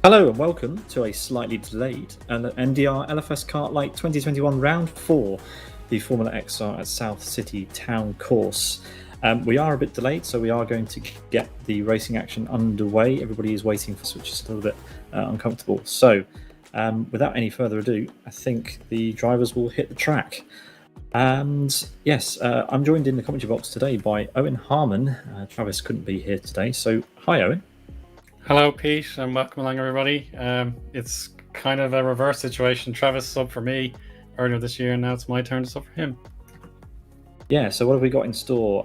Hello and welcome to a slightly delayed NDR LFSCART Light 2021 Round 4, the Formula XR at South City Town Course. We are a bit delayed, so we are going to get the racing action underway. Everybody is waiting for us, which is a little bit uncomfortable. So, without any further ado, I think the drivers will hit the track. And yes, I'm joined in the commentary box today by Eoin Harmon. Travis couldn't be here today, so hi Eoin. Hello Pete, and welcome along everybody. It's kind of a reverse situation. Travis subbed for me earlier this year, and now it's my turn to sub for him. Yeah, so what have we got in store?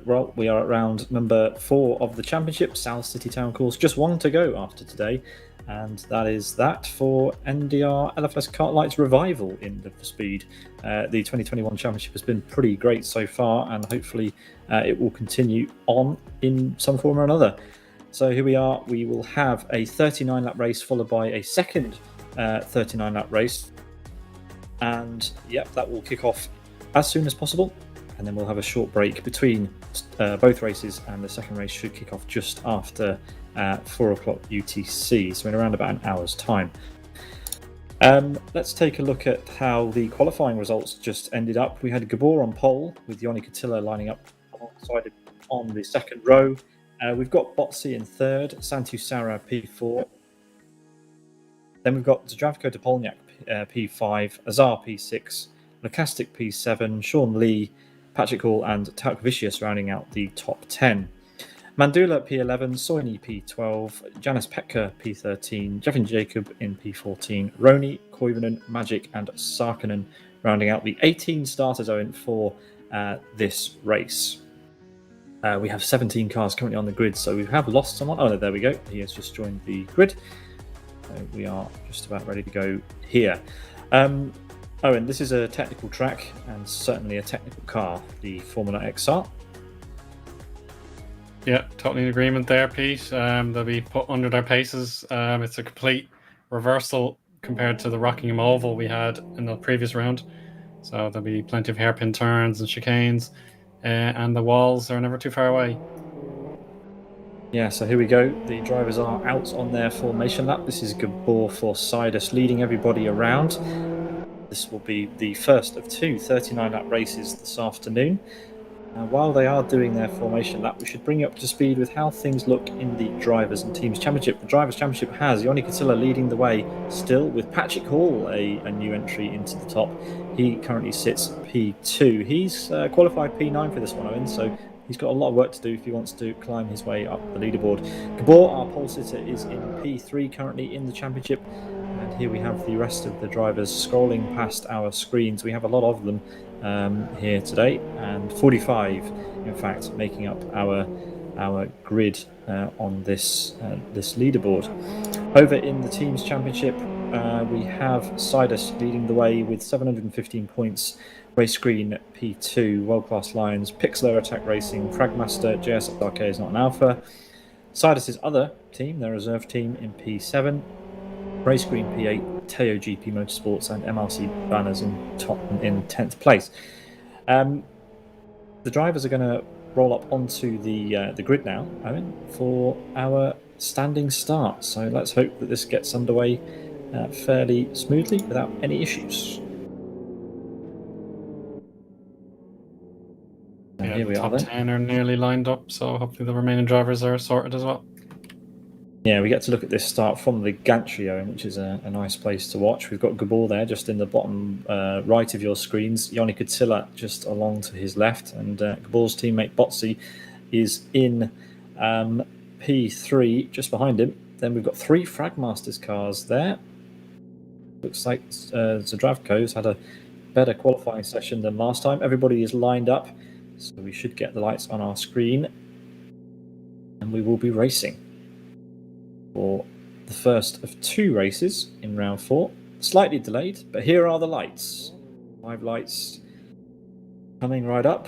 Well, we are at round number 4 of the championship, South City Town Course. Just one to go after today, and that is that for NDR LFSCART Light's revival in the speed. The 2021 championship has been pretty great so far, and hopefully it will continue on in some form or another. So here we are. We will have a 39-lap race followed by a second 39-lap race. And yep, that will kick off as soon as possible. And then we'll have a short break between both races, and the second race should kick off just after 4 o'clock UTC, so in around about an hour's time. Let's take a look at how the qualifying results just ended up. We had Gabor on pole with Eoin lining up alongside on the second row. We've got Botsy in third, Santu Sara P4. Then we've got Zdravko Topolniak P5, Azar P6, Lukastic P7, Sean Lee, Patrick Hall and Talkvicius rounding out the top 10. Mandula P11, Soini P12, Janis Petka P13, Jeffin Jacob in P14, Roni, Koivunen, Magic and Sarkinen rounding out the 18 starters for this race. We have 17 cars currently on the grid, so we have lost someone. Oh, no, there we go. He has just joined the grid. We are just about ready to go here. Owen, this is a technical track and certainly a technical car, the Formula XR. Yeah, totally in agreement there, Pete. They'll be put under their paces. It's a complete reversal compared to the Rockingham Oval we had in the previous round. So there'll be plenty of hairpin turns and chicanes. And the walls are never too far away. Yeah, so here we go. The drivers are out on their formation lap. This is Gabor for Sidus leading everybody around. This will be the first of 2 39-lap races this afternoon. While they are doing their formation lap, we should bring you up to speed with how things look in the Drivers and Teams Championship. The Drivers' Championship has Eoin leading the way still, with Patrick Hall, a new entry into the top. He currently sits P2. He's qualified P9 for this one, Owen, so he's got a lot of work to do if he wants to climb his way up the leaderboard. Gabor, our pole sitter, is in P3 currently in the championship. And here we have the rest of the drivers scrolling past our screens. We have a lot of them here today, and 45 in fact making up our grid on this leaderboard. Over in the teams championship, we have Sidus leading the way with 715 points, Race Green P2, World Class Lions, Pixler Attack Racing, Fragmaster, JSRK is not an alpha. Sidus's other team, their reserve team, in P7, Race Green P8, Teo GP Motorsports and MRC Banners in 10th place. The drivers are going to roll up onto the grid now, Owen, for our standing start. So let's hope that this gets underway fairly smoothly without any issues. And yeah, here we the are top then. 10 are nearly lined up, so hopefully the remaining drivers are sorted as well. Yeah, we get to look at this start from the gantry, Owen, which is a nice place to watch. We've got Gabor there just in the bottom right of your screens. Eoin Kutsila just along to his left. And Gabor's teammate Botsy is in P3 just behind him. Then we've got 3 Fragmasters cars there. Looks like Zdravko's had a better qualifying session than last time. Everybody is lined up, so we should get the lights on our screen. And we will be racing for the first of 2 races in round 4. Slightly delayed, but here are the lights. 5 lights coming right up.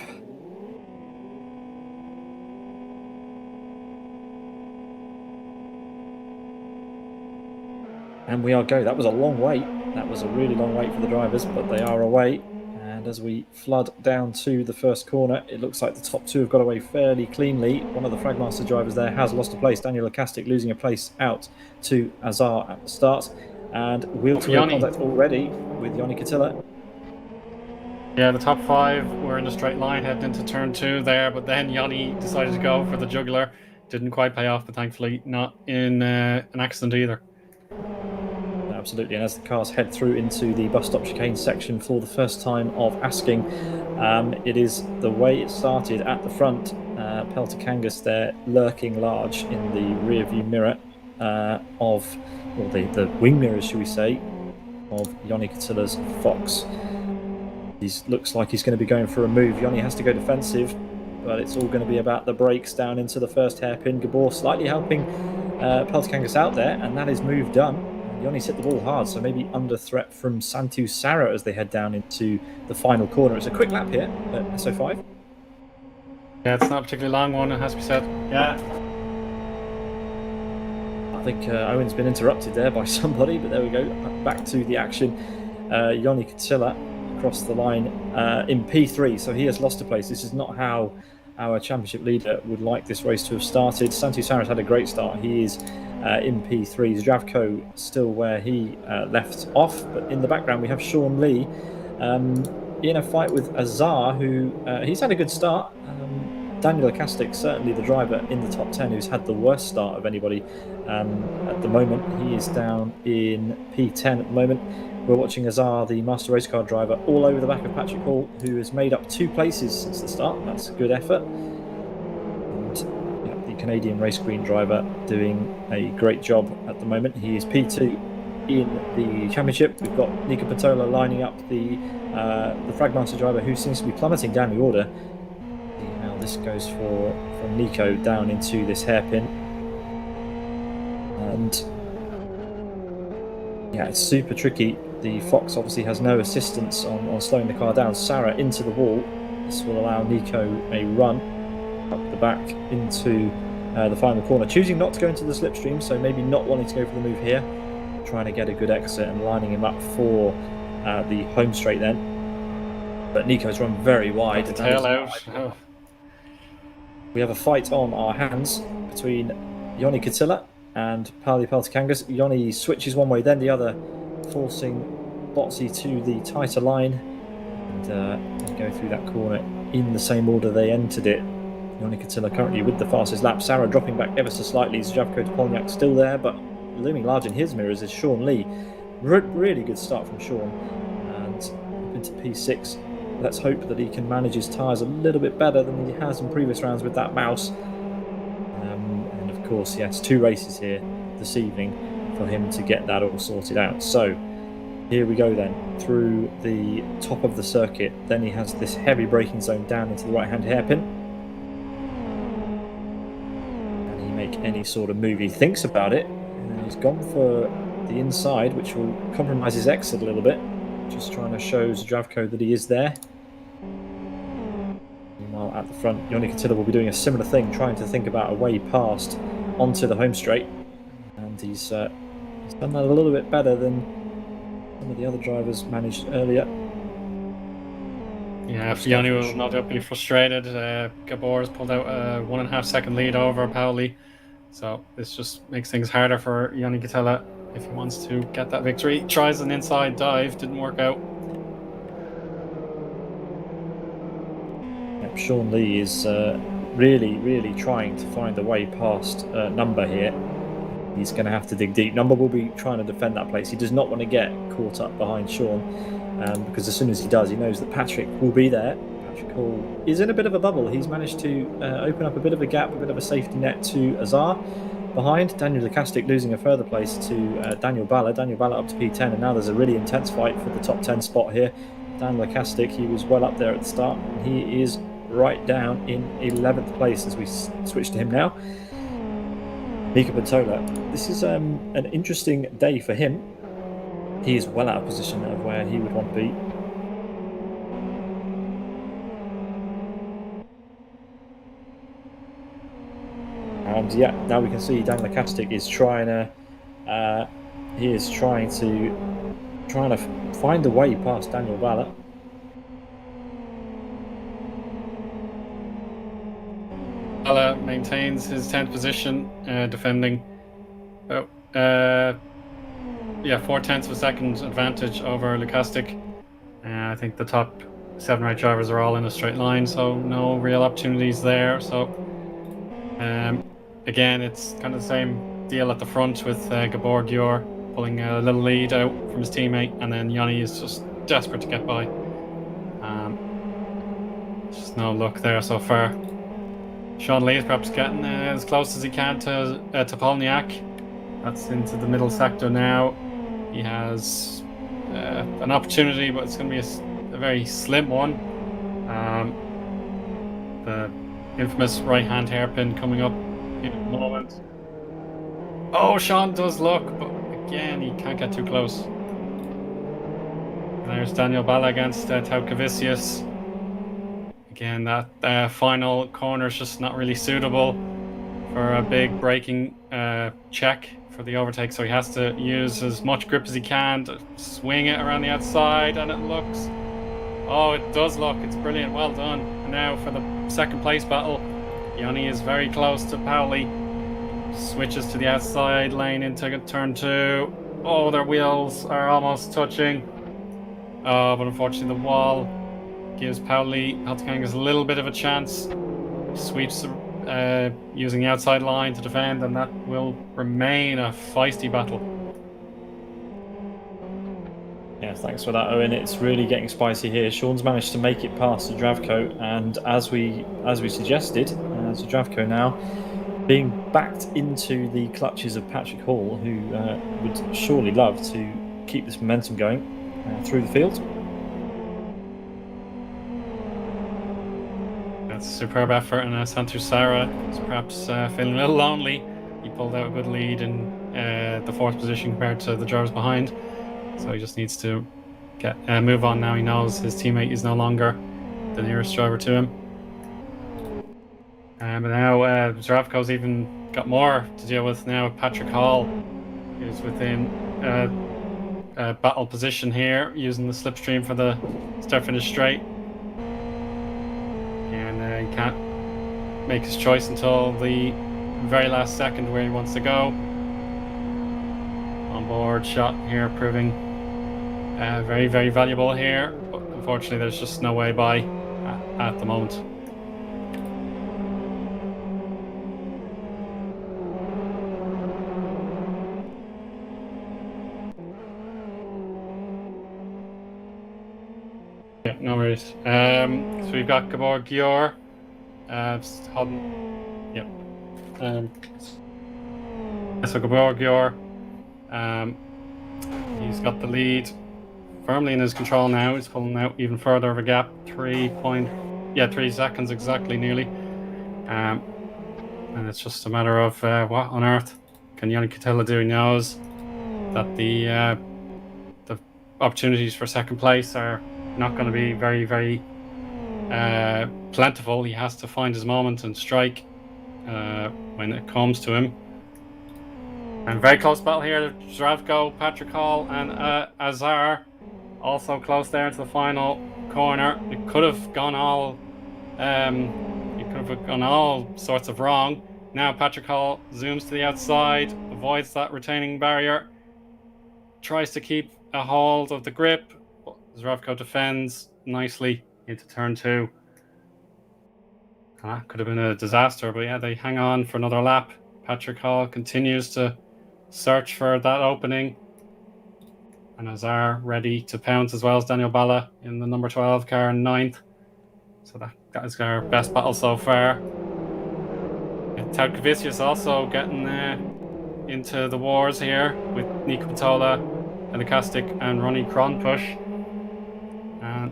And we are go. That was a long wait. That was a really long wait for the drivers, but they are away. And And as we flood down to the first corner, it looks like the top two have got away fairly cleanly. One of the Fragmaster drivers there has lost a place. Daniel Lacastic losing a place out to Azar at the start. And wheel-to-wheel contact already with Yoni Katila. Yeah, the top five were in a straight line heading into turn two there, but then Yoni decided to go for the jugular. Didn't quite pay off, but thankfully not in an accident either. Absolutely, and as the cars head through into the bus stop chicane section for the first time of asking, it is the way it started at the front. Patakangas there lurking large in the rear view mirror the wing mirrors, should we say, of Yoni Katila's Fox. He looks like he's going to be going for a move. Yoni has to go defensive, but it's all going to be about the brakes down into the first hairpin. Gabor slightly helping Patakangas out there, and that is move done. Yoni's hit the ball hard, so maybe under threat from Santu Sarah as they head down into the final corner. It's a quick lap here at SO5. Yeah, it's not a particularly long one, it has to be said. Yeah. I think Eoin's been interrupted there by somebody, but there we go. Back to the action. Yoni Katila across the line in P3, so he has lost a place. This is not how our championship leader would like this race to have started. Santu Sarah's had a great start. He is in P3. Zdravko still where he left off, but in the background we have Sean Lee in a fight with Azar, who he's had a good start. Daniel Lacastic, certainly the driver in the top 10 who's had the worst start of anybody at the moment. He is down in P10 at the moment. We're watching Azar, the Master Race Car driver, all over the back of Patrick Hall, who has made up 2 places since the start. That's a good effort. And the Canadian race green driver doing a great job at the moment. He is P2 in the championship. We've got Nico Patola lining up the Fragmaster driver, who seems to be plummeting down the order. See how this goes from Nico down into this hairpin. And yeah, it's super tricky. The Fox obviously has no assistance on slowing the car down. Sarah into the wall. This will allow Nico a run up the back into the final corner. Choosing not to go into the slipstream, so maybe not wanting to go for the move here. Trying to get a good exit and lining him up for the home straight then. But Nico's run very wide. Tail out. Oh. We have a fight on our hands between Yoni Katila and Paulie Patakangas. Yoni switches one way, then the other, forcing Botsy to the tighter line, and they go through that corner in the same order they entered it. Yoni Katila currently with the fastest lap. Sarah dropping back ever so slightly. Zdravko Topolniak still there, but looming large in his mirrors is Sean Lee. Really good start from Sean, and up into P6. Let's hope that he can manage his tyres a little bit better than he has in previous rounds with that mouse. And of course, he has 2 races here this evening for him to get that all sorted out. So here we go then, through the top of the circuit. Then he has this heavy braking zone down into the right-hand hairpin. Can he make any sort of move? He thinks about it, and he's gone for the inside, which will compromise his exit a little bit. Just trying to show Zdravko that he is there. Meanwhile, at the front, Yoni Katila will be doing a similar thing, trying to think about a way past onto the home straight. And he's done that a little bit better than some of the other drivers managed earlier. Yeah, Yoni will no doubt be frustrated. Gabor has pulled out a 1.5 second lead over Paulie. So this just makes things harder for Yoni Katila if he wants to get that victory. Tries an inside dive, didn't work out. Yep, Sean Lee is really trying to find a way past Number here. He's going to have to dig deep. Number will be trying to defend that place. He does not want to get caught up behind Sean, because as soon as he does, he knows that Patrick will be there. Patrick Hall is in a bit of a bubble. He's managed to open up a bit of a gap, a bit of a safety net to Azar. Behind, Daniel Lacastic losing a further place to Daniel Balla. Daniel Balla up to P10, and now there's a really intense fight for the top 10 spot here. Daniel Lacastic, he was well up there at the start, and he is right down in 11th place as we switch to him now. Nico Patola, this is an interesting day for him. He is well out of position of where he would want to be. And yeah, now we can see Dan Lacastic is trying to find a way past Daniel Balla. maintains his 10th position, defending about 4/10 of a second advantage over Lukastic. I think the top 7 or 8 drivers are all in a straight line, so no real opportunities there. So again, it's kind of the same deal at the front with Gabor Gior pulling a little lead out from his teammate, and then Yanni is just desperate to get by. Just no luck there so far. Sean Lee is perhaps getting as close as he can to Polniak. That's into the middle sector now. He has an opportunity, but it's going to be a very slim one. The infamous right-hand hairpin coming up in a moment. Oh, Sean does look, but again, he can't get too close. And there's Daniel Balla against Taukavicius. Again, that final corner is just not really suitable for a big braking check for the overtake, so he has to use as much grip as he can to swing it around the outside, and it looks... Oh, it does look. It's brilliant. Well done. And now for the second place battle. Yanni is very close to Paulie. Switches to the outside lane into turn 2. Oh, their wheels are almost touching. But unfortunately the wall gives Paulie Patakangas a little bit of a chance. Sweeps using the outside line to defend, and that will remain a feisty battle. Yeah, thanks for that, Eoin. It's really getting spicy here. Sean's managed to make it past Zdravko, and as we suggested, Zdravko now being backed into the clutches of Patrick Hall, who would surely love to keep this momentum going through the field. That's a superb effort, and Santu Sara is perhaps feeling a little lonely. He pulled out a good lead in the 4th position compared to the drivers behind, so he just needs to move on now. He knows his teammate is no longer the nearest driver to him. But now Zdravko's even got more to deal with now. Patrick Hall is within battle position here, using the slipstream for the start-finish straight. And he can't make his choice until the very last second where he wants to go. On board shot here, proving very, very valuable here. But unfortunately, there's just no way by at the moment. Yeah, no worries. So we've got Gabor Gior. So Gabor Gior, he's got the lead firmly in his control now. He's pulling out even further of a gap, 3 seconds exactly, nearly. And it's just a matter of what on earth can Yannick Catella do? He knows that the opportunities for second place are not going to be very, very plentiful. He has to find his moment and strike when it comes to him. And very close battle here. Zdravko, Patrick Hall, and Azar also close there into the final corner. It could have gone all sorts of wrong. Now Patrick Hall zooms to the outside, avoids that retaining barrier, tries to keep a hold of the grip. Zdravko defends nicely into turn 2. That could have been a disaster, but yeah, they hang on for another lap. Patrick Hall continues to search for that opening, and Azar ready to pounce, as well as Daniel Balla in the number 12 car in 9th. So that is our best battle so far. Taukavicius also getting into the wars here with Nico Patola, Elikastik, and Ronnie Kronpush. And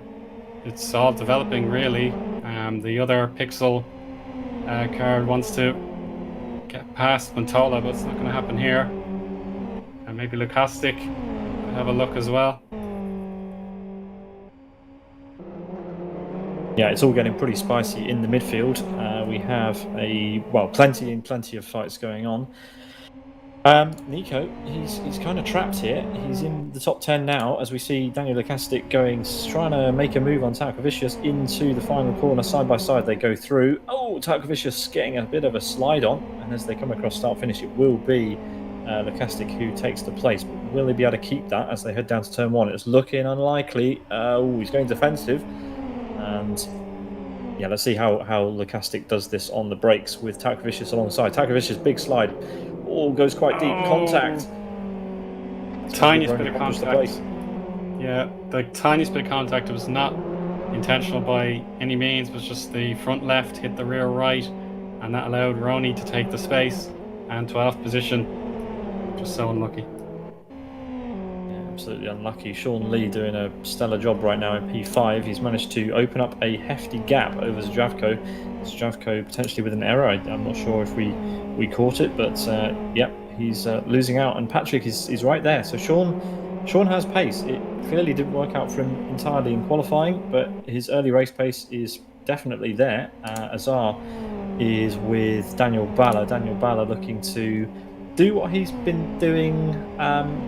it's all developing, really. The other Pixel car wants to get past Mantola, but it's not going to happen here. And maybe Lukastic will have a look as well. Yeah, it's all getting pretty spicy in the midfield. We have plenty of fights going on. Nico, he's kind of trapped here. He's in the top 10 now, as we see Daniel Lekastik trying to make a move on Tarkovicius into the final corner. Side by side, they go through. Oh, Tarkovicius getting a bit of a slide on, and as they come across start finish, it will be Lekastik who takes the place. But will he be able to keep that as they head down to turn one? It's looking unlikely. He's going defensive, and yeah, let's see how Lekastik does this on the brakes with Tarkovicius alongside. Tarkovicius big slide. Goes quite deep. Contact. Tiniest bit of contact. Yeah, the tiniest bit of contact. It was not intentional by any means. It was just the front left hit the rear right, and that allowed Roney to take the space and 12th position. Just so unlucky. Yeah, absolutely unlucky. Sean Lee doing a stellar job right now in P5. He's managed to open up a hefty gap over Zdravko. Zdravko potentially with an error. I'm not sure if we caught it, but yeah, he's losing out, and Patrick is right there. So Sean has pace. It clearly didn't work out for him entirely in qualifying, but his early race pace is definitely there. Azar is with Daniel Balla. Daniel Balla looking to do what he's been doing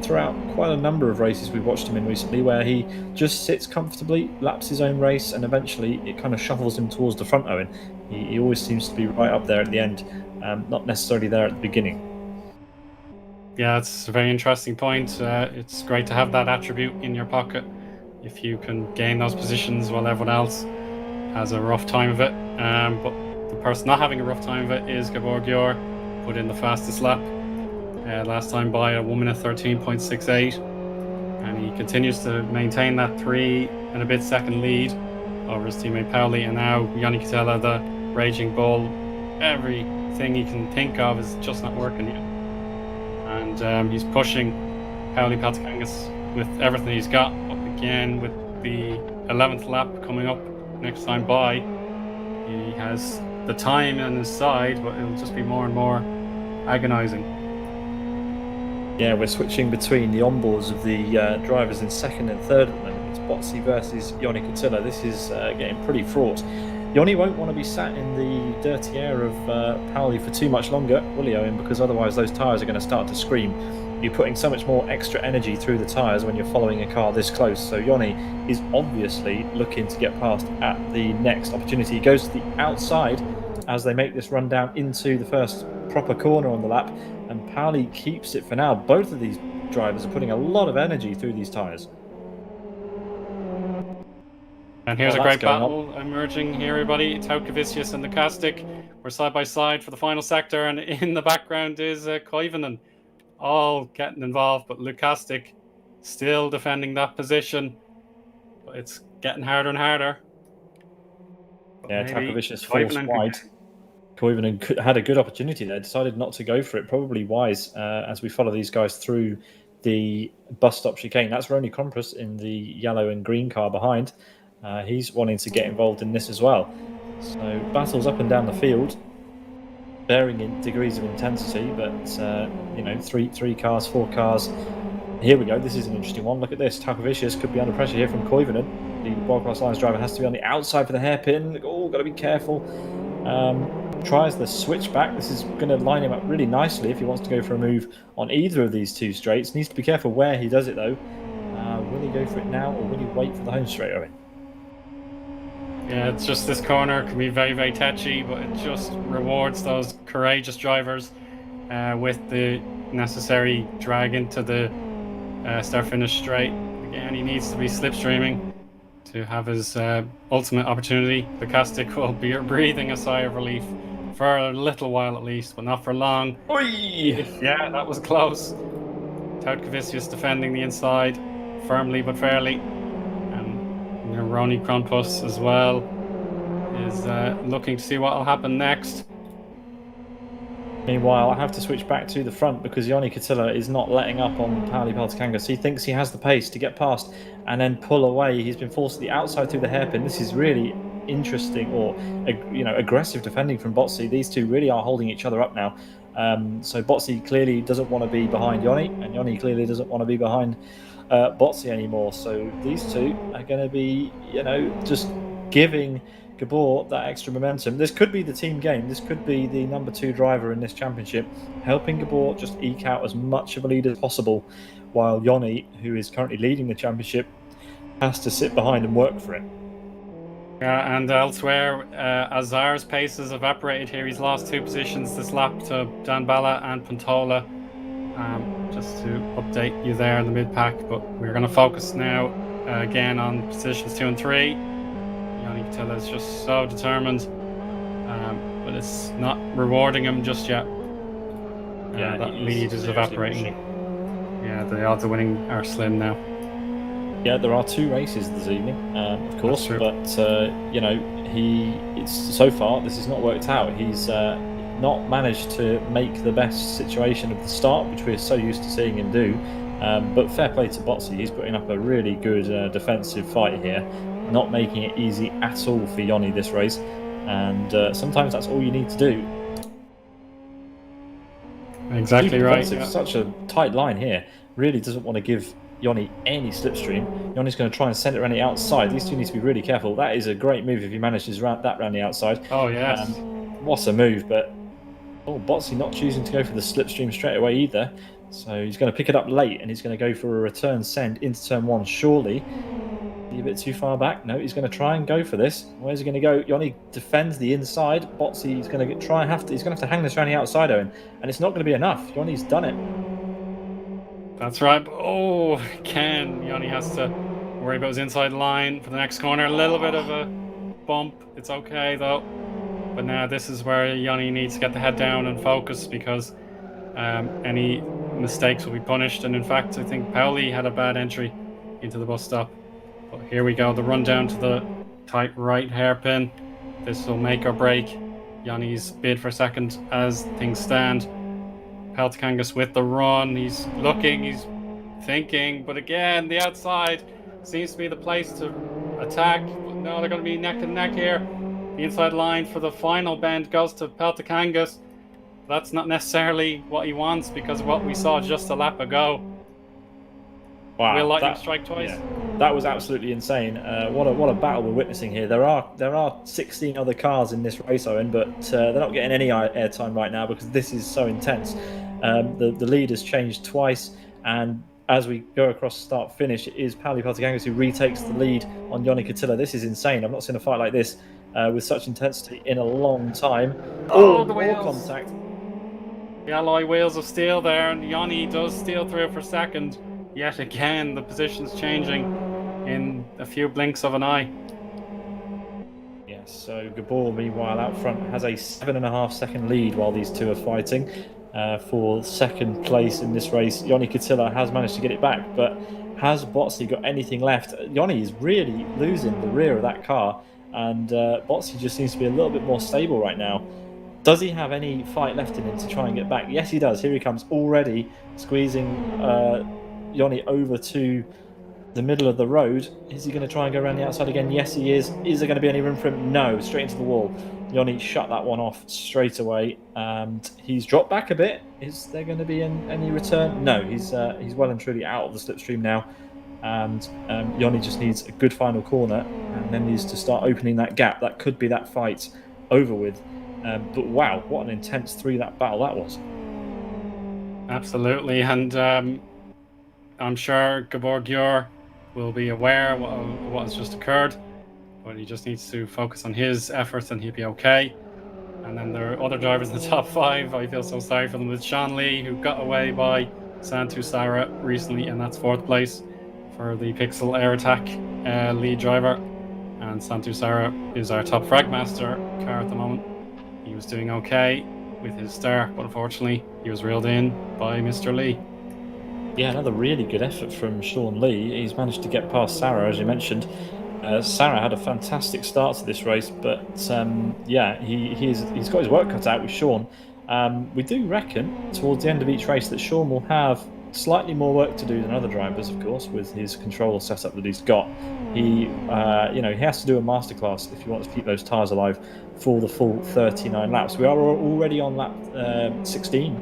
throughout quite a number of races we've watched him in recently, where he just sits comfortably, laps his own race, and eventually it kind of shuffles him towards the front, Eoin. He always seems to be right up there at the end, not necessarily there at the beginning. Yeah, it's a very interesting point. It's great to have that attribute in your pocket if you can gain those positions while everyone else has a rough time of it. But the person not having a rough time of it is Gabor Gior, put in the fastest lap last time by a 1 minute 13.68, and he continues to maintain that 3 and a bit second lead over his teammate Paulie, and now Yanni Catella, the raging bull. Everything he can think of is just not working yet, and he's pushing Paulie Patakangas with everything he's got up again with the 11th lap coming up next time by. He has the time on his side, but it'll just be more and more agonizing. Yeah, we're switching between the onboards of the drivers in second and third at the moment. It's Botsi versus Ioni Kutila. This is getting pretty fraught. Ioni won't want to be sat in the dirty air of Paulie for too much longer, will he, Eoin? Because otherwise those tyres are going to start to scream. You're putting so much more extra energy through the tyres when you're following a car this close. So Ioni is obviously looking to get past at the next opportunity. He goes to the outside as they make this run down into the first proper corner on the lap, and Paulie keeps it for now. Both of these drivers are putting a lot of energy through these tyres. And here's a great battle emerging here, everybody. Tarkovicius and Lekastik were side by side for the final sector, and in the background is Koivunen, all getting involved, but Lekastik still defending that position. But it's getting harder and harder. But yeah, Tarkovicius forced wide. Koivunen had a good opportunity there, decided not to go for it. Probably wise as we follow these guys through the bus stop chicane. That's Ronnie Comprus in the yellow and green car behind. He's wanting to get involved in this as well. So battles up and down the field, varying in degrees of intensity, but you know, three cars, 4 cars. Here we go. This is an interesting one. Look at this. Tarkovicius could be under pressure here from Koivunen. The World Class Lions driver has to be on the outside for the hairpin. Oh, got to be careful. Tries the switchback. This is going to line him up really nicely if he wants to go for a move on either of these two straights. Needs to be careful where he does it though. Will he go for it now, or will he wait for the home straight, Eoin? Yeah, it's just this corner can be very, very touchy, but it just rewards those courageous drivers with the necessary drag into the start-finish straight. Again, he needs to be slipstreaming to have his ultimate opportunity. Lekastik will be breathing a sigh of relief for a little while at least, but not for long. Oy! Yeah, that was close. Tarkovicius defending the inside firmly but fairly. And Ronnie Kronpus as well is looking to see what will happen next. Meanwhile, I have to switch back to the front because Ioni Kutila is not letting up on Paulie Patakangas. He thinks he has the pace to get past and then pull away. He's been forced to the outside through the hairpin. This is really interesting, or aggressive defending from Botsi. These two really are holding each other up now. So Botsi clearly doesn't want to be behind Ioni, and Ioni clearly doesn't want to be behind Botsi anymore. So these two are going to be, just giving Gabor that extra momentum. This could be the team game. This could be the number 2 driver in this championship, helping Gabor just eke out as much of a lead as possible, while Yoni, who is currently leading the championship, has to sit behind and work for it. And elsewhere, Azar's pace has evaporated here. He's lost 2 positions this lap to Danbala and Pantola. Just to update you there in the mid-pack, but we're going to focus now again on positions 2 and 3. Yanni Catilla is just so determined, but it's not rewarding him just yet. Yeah, that lead is evaporating. Yeah, the odds of winning are slim now. Yeah, there are 2 races this evening, of course, but so far this has not worked out. He's not managed to make the best situation of the start, which we're so used to seeing him do. But fair play to Botsy, he's putting up a really good defensive fight here, not making it easy at all for Yoni this race, and sometimes that's all you need to do. Exactly right. Yeah. Such a tight line here. Really doesn't want to give Yoni any slipstream. Yoni's going to try and send it around the outside. These two need to be really careful. That is a great move if he manages that round the outside. Oh, yes. What a move, but Botsy not choosing to go for the slipstream straight away either. So he's going to pick it up late and he's going to go for a return send into turn 1. Surely a bit too far back. No, he's going to try and go for this. Where's he going to go? Yoni defends the inside. Botsy is going to he's going to have to hang this around the outside, Eoin, and it's not going to be enough. Yoni's done it. That's right. Oh, again, Yoni has to worry about his inside line for the next corner. A little bit of a bump. It's okay though. But now this is where Yoni needs to get the head down and focus, because any mistakes will be punished. And in fact, I think Paulie had a bad entry into the bus stop. But here we go, the run down to the tight right hairpin. This will make or break Yoni's bid for second as things stand. Patakangas with the run. He's looking, he's thinking, but again, the outside seems to be the place to attack. But no, they're going to be neck and neck here. The inside line for the final bend goes to Patakangas. That's not necessarily what he wants, because of what we saw just a lap ago. Wow, Will lightning strike twice? Yeah, that was absolutely insane. What a battle we're witnessing here. There are 16 other cars in this race, Eoin, but they're not getting any airtime right now because this is so intense. The lead has changed twice, and as we go across start-finish, it is Paulie Patakangas who retakes the lead on Yoni Catilla. This is insane. I've not seen a fight like this with such intensity in a long time. The wheels. Contact. The alloy wheels of steel there, and Yoni does steal through for second. Yet again, the position's changing in a few blinks of an eye. Yes, so Gabor, meanwhile, out front has a 7.5 second lead while these two are fighting for second place in this race. Yoni Catilla has managed to get it back, but has Botsy got anything left? Yoni is really losing the rear of that car, and Botsy just seems to be a little bit more stable right now. Does he have any fight left in him to try and get back? Yes, he does. Here he comes, already squeezing Yoni over to the middle of the road. Is he going to try and go around the outside again? Yes, he is. Is there going to be any room for him? No, straight into the wall. Yoni shut that one off straight away, and he's dropped back a bit. Is there going to be any return? No, he's well and truly out of the slipstream now, and Yoni just needs a good final corner and then needs to start opening that gap. That could be that fight over with. But wow, what an intense 3-lap battle that was. Absolutely, and I'm sure Gabor Gjör will be aware of what has just occurred, but he just needs to focus on his efforts and he'll be okay. And then there are other drivers in the top 5. I feel so sorry for them. With Sean Lee, who got away by Santu Sara recently, and that's 4th place for the Pixel Air Attack lead driver. And Santu Sara is our top fragmaster car at the moment. He was doing okay with his start, but unfortunately he was reeled in by Mr. Lee. Yeah, another really good effort from Sean Lee. He's managed to get past Sarah, as you mentioned. Sarah had a fantastic start to this race, but yeah, he's got his work cut out with Sean. We do reckon towards the end of each race that Sean will have slightly more work to do than other drivers, of course, with his controller setup that he's got. He has to do a masterclass if he wants to keep those tyres alive for the full 39 laps. We are already on lap 16.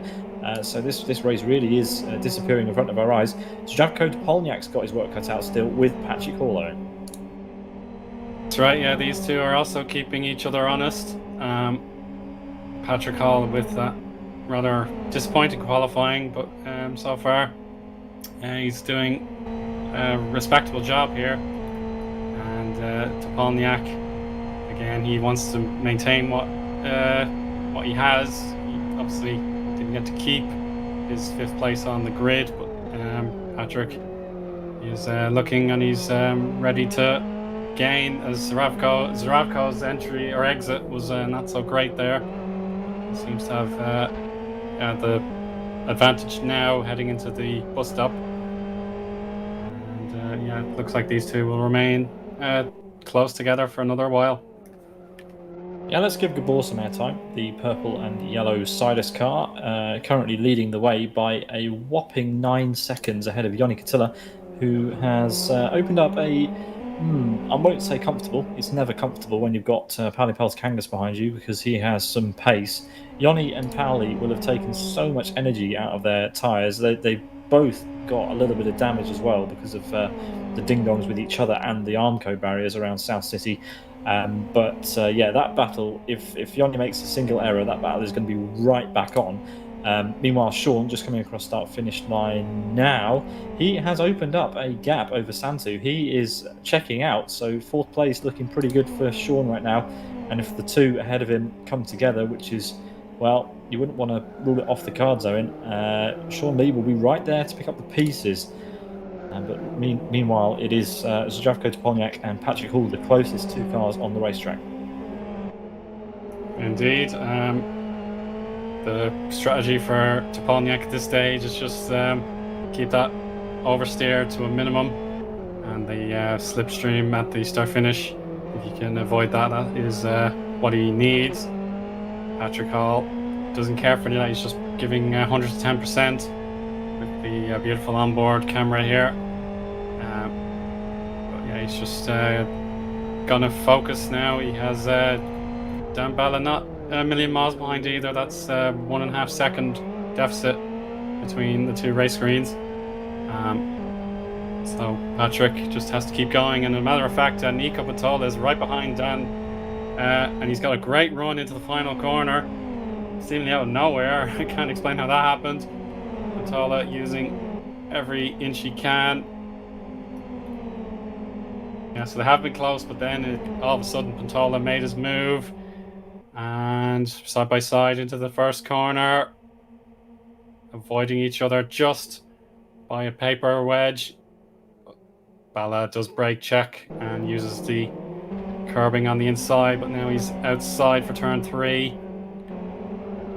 So this race really is disappearing in front of our eyes. Zdravko Topolniak's got his work cut out still with Patrick Hall. That's right. Yeah, these two are also keeping each other honest. Patrick Hall with that rather disappointing qualifying, but so far he's doing a respectable job here. And Topolniak, again, he wants to maintain what he has. He obviously didn't get to keep his 5th place on the grid, but Patrick is looking, and he's ready to gain, as Zaravko's entry or exit was not so great there. He seems to have the advantage now heading into the bus stop. And yeah, it looks like these two will remain close together for another while. Yeah, let's give Gabor some airtime. The purple and yellow Sidus car currently leading the way by a whopping 9 seconds ahead of Yoni Katila, who has opened up a I won't say comfortable. It's never comfortable when you've got Paulie Patakangas behind you, because he has some pace. Yoni and Paulie will have taken so much energy out of their tyres. They both got a little bit of damage as well because of the ding-dongs with each other and the Armco barriers around South City. But yeah, that battle, if Yoni makes a single error, that battle is going to be right back on. Meanwhile, Sean, just coming across start-finish line now, he has opened up a gap over Santu. He is checking out, so 4th place looking pretty good for Sean right now. And if the two ahead of him come together, which is, well, you wouldn't want to rule it off the cards, Eoin, Sean Lee will be right there to pick up the pieces. But meanwhile, it is Zdravko Topolniak and Patrick Hall, the closest 2 cars on the racetrack. Indeed. The strategy for Topolniak at this stage is just keep that oversteer to a minimum, and the slipstream at the start finish, if you can avoid that, that is what he needs. Patrick Hall doesn't care for that. He's just giving 110% with the beautiful onboard camera here. But yeah, he's just gonna focus now. He has Dan Bella not a million miles behind either. That's 1.5 second deficit between the 2 race screens. So Patrick just has to keep going. And as a matter of fact, Nico Patola is right behind Dan, and he's got a great run into the final corner, seemingly out of nowhere. I can't explain how that happened. Patola using every inch he can. Yeah, so they have been close, but then all of a sudden Patola made his move, and side by side into the first corner, avoiding each other just by a paper wedge. Bala does brake check and uses the curbing on the inside, but now he's outside for turn 3.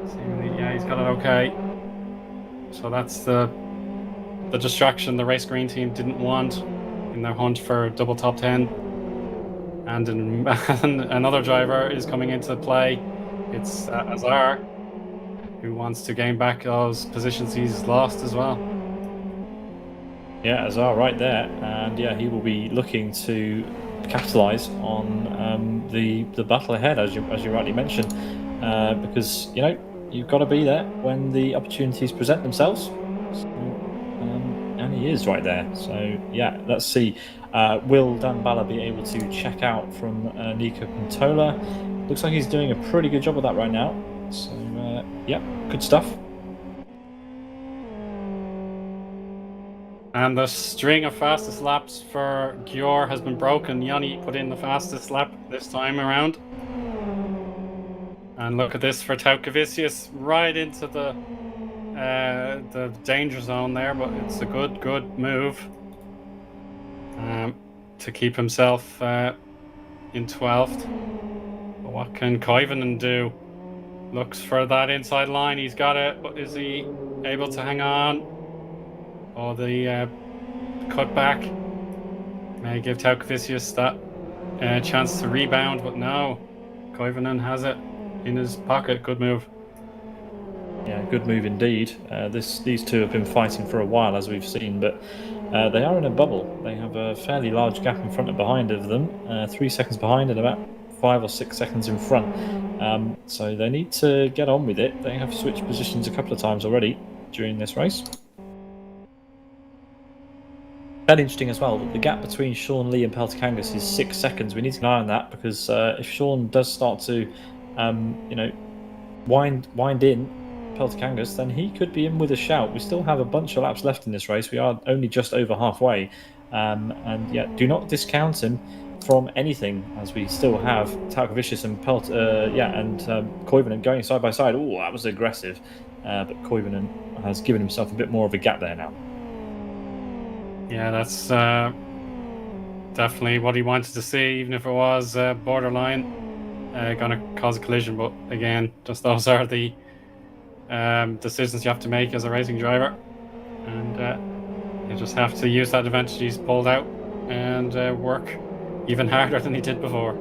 Seemingly, yeah, he's got it okay. So that's the distraction the race green team didn't want in their hunt for double top 10. And another driver is coming into play. It's Azar, who wants to gain back those positions he's lost as well. Yeah, Azar right there, and yeah, he will be looking to capitalise on the battle ahead, as you rightly mentioned, because you've got to be there when the opportunities present themselves. So, and he is right there. So yeah, let's see. Will Dan Bala be able to check out from Nico Pintola? Looks like he's doing a pretty good job of that right now. So yeah, good stuff. And the string of fastest laps for Gjor has been broken. Yanni put in the fastest lap this time around. And look at this for Taukavicius, right into the danger zone there, but it's a good move to keep himself in 12th. But what can Koivunen do? Looks for that inside line. He's got it, but is he able to hang on? Or the cutback may give Taukavicius that chance to rebound, but no, Koivunen has it in his pocket. Good move. Yeah, good move indeed. These two have been fighting for a while, as we've seen, but they are in a bubble. They have a fairly large gap in front and behind of them, 3 seconds behind and about 5 or 6 seconds in front. So they need to get on with it. They have switched positions a couple of times already during this race. And interesting as well that the gap between Sean Lee and Patakangas is 6 seconds. We need to keep an eye on that because if Sean does start to, wind in Patakangas, then he could be in with a shout. We still have a bunch of laps left in this race. We are only just over halfway, and yet do not discount him from anything, as we still have Talkavicius and Koivunen going side by side. Oh, that was aggressive, but Koivunen has given himself a bit more of a gap there now. Yeah, that's definitely what he wanted to see, even if it was borderline going to cause a collision. But again, just those are the decisions you have to make as a racing driver, and you just have to use that advantage he's pulled out and work even harder than he did before.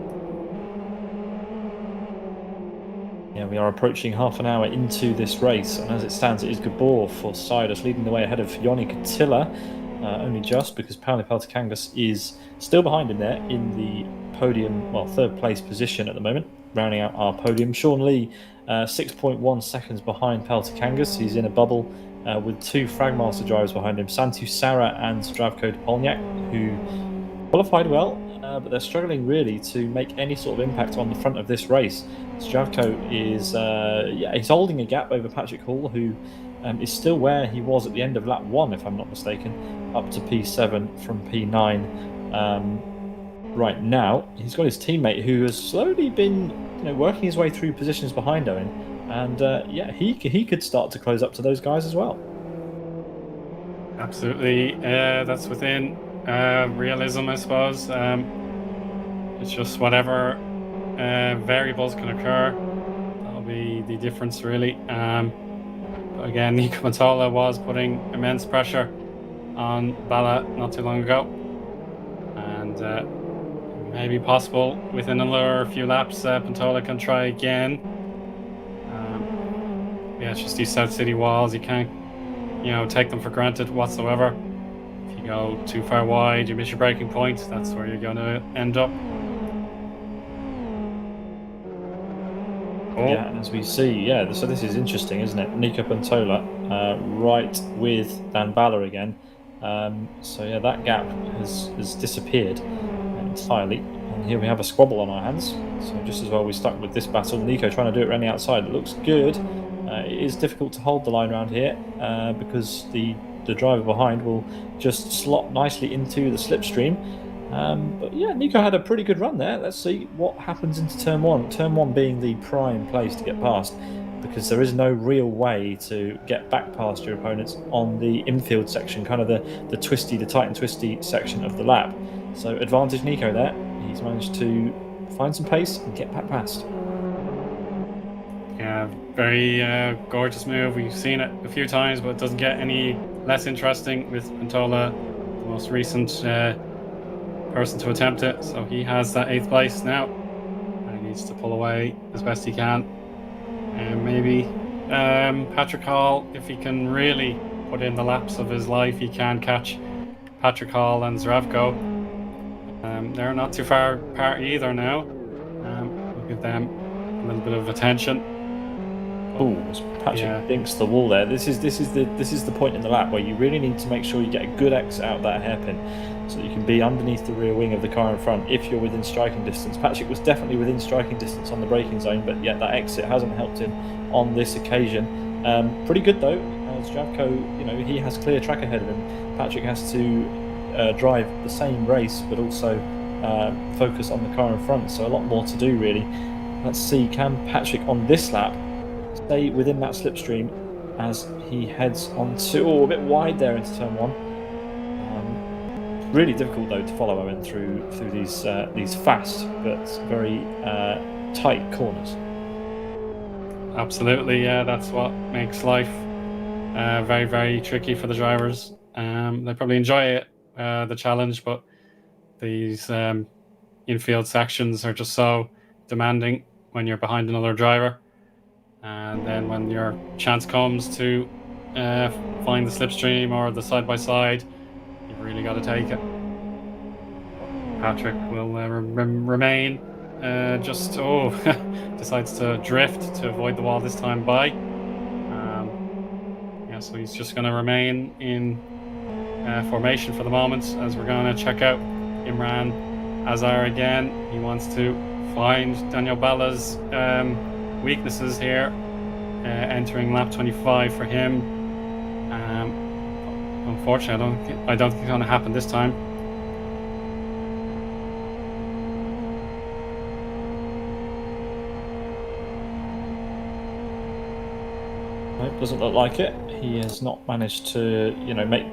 Yeah, we are approaching half an hour into this race, and as it stands, it is Gabor for Sidus leading the way ahead of Yoni Katila, only just because Paulie Patakangas is still behind him there in the podium, well, third place position at the moment, rounding out our podium. Sean Lee, 6.1 seconds behind Patakangas. He's in a bubble with two Fragmaster drivers behind him, Santu Sara and Zdravko Polniak, who qualified well, but they're struggling really to make any sort of impact on the front of this race. Zdravko is, he's holding a gap over Patrick Hall, who is still where he was at the end of lap 1, if I'm not mistaken, up to P7 from P9 right now. He's got his teammate who has slowly been working his way through positions behind Eoin, and he could start to close up to those guys as well. Absolutely, that's within realism, I suppose. It's just whatever variables can occur, that'll be the difference really. But again, Nico Matola was putting immense pressure on Bala not too long ago, and maybe possible within another few laps Pantola can try again. Yeah, it's just these South City walls, you can't take them for granted whatsoever. If you go too far wide, you miss your braking point, that's where you're going to end up. Yeah, as we see, so this is interesting, isn't it? Nico Pantola right with Dan Bala again. That gap has disappeared entirely. And here we have a squabble on our hands. So just as well we stuck with this battle. Nico trying to do it around the outside. It looks good. It is difficult to hold the line around here because the driver behind will just slot nicely into the slipstream. But yeah, Nico had a pretty good run there. Let's see what happens into turn 1. Turn 1 being the prime place to get past, because there is no real way to get back past your opponents on the infield section, kind of the tight and twisty section of the lap. So advantage Nico there. He's managed to find some pace and get back past. Yeah, very gorgeous move. We've seen it a few times, but it doesn't get any less interesting with Pantola, the most recent person to attempt it. So he has that 8th place now, and he needs to pull away as best he can. And maybe Patrick Hall, if he can really put in the laps of his life, he can catch Patrick Hall and Zdravko. They're not too far apart either now. We'll give them a little bit of attention. Oh, Patrick dinks the wall there. This is the point in the lap where you really need to make sure you get a good exit out of that hairpin, so you can be underneath the rear wing of the car in front if you're within striking distance. Patrick was definitely within striking distance on the braking zone, but yet that exit hasn't helped him on this occasion. Pretty good though. Zdravko, he has clear track ahead of him. Patrick has to drive the same race, but also focus on the car in front. So a lot more to do really. Let's see, can Patrick on this lap stay within that slipstream as he heads onto a bit wide there into turn 1. Really difficult though to follow Eoin through these fast but very tight corners. Absolutely, yeah, that's what makes life very, very tricky for the drivers. They probably enjoy it, the challenge, but these infield sections are just so demanding when you're behind another driver. And then when your chance comes to find the slipstream or the side-by-side, you've really got to take it. Patrick will remain decides to drift to avoid the wall this time by. So he's just going to remain in formation for the moment, as we're going to check out Imran Azar again. He wants to find Daniel Balla's weaknesses here, entering lap 25 for him. Unfortunately, I don't think it's going to happen this time. It doesn't look like it. He has not managed to,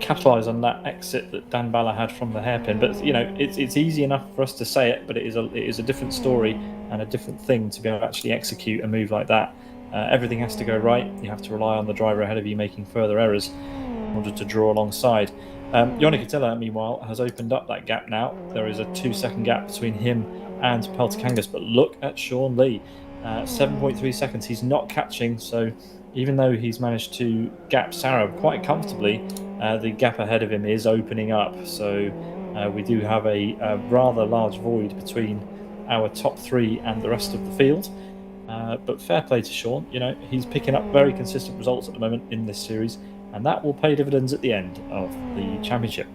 capitalise on that exit that Dan Balla had from the hairpin. But it's easy enough for us to say it, but it is a different story and a different thing to be able to actually execute a move like that. Everything has to go right. You have to rely on the driver ahead of you making further errors in order to draw alongside. Eoin Catilla, meanwhile, has opened up that gap now. There is a 2-second gap between him and Patakangas, but look at Sean Lee. 7.3 seconds. He's not catching, so even though he's managed to gap Sarah quite comfortably, the gap ahead of him is opening up. So we do have a rather large void between our top three and the rest of the field. But fair play to Sean. He's picking up very consistent results at the moment in this series, and that will pay dividends at the end of the championship.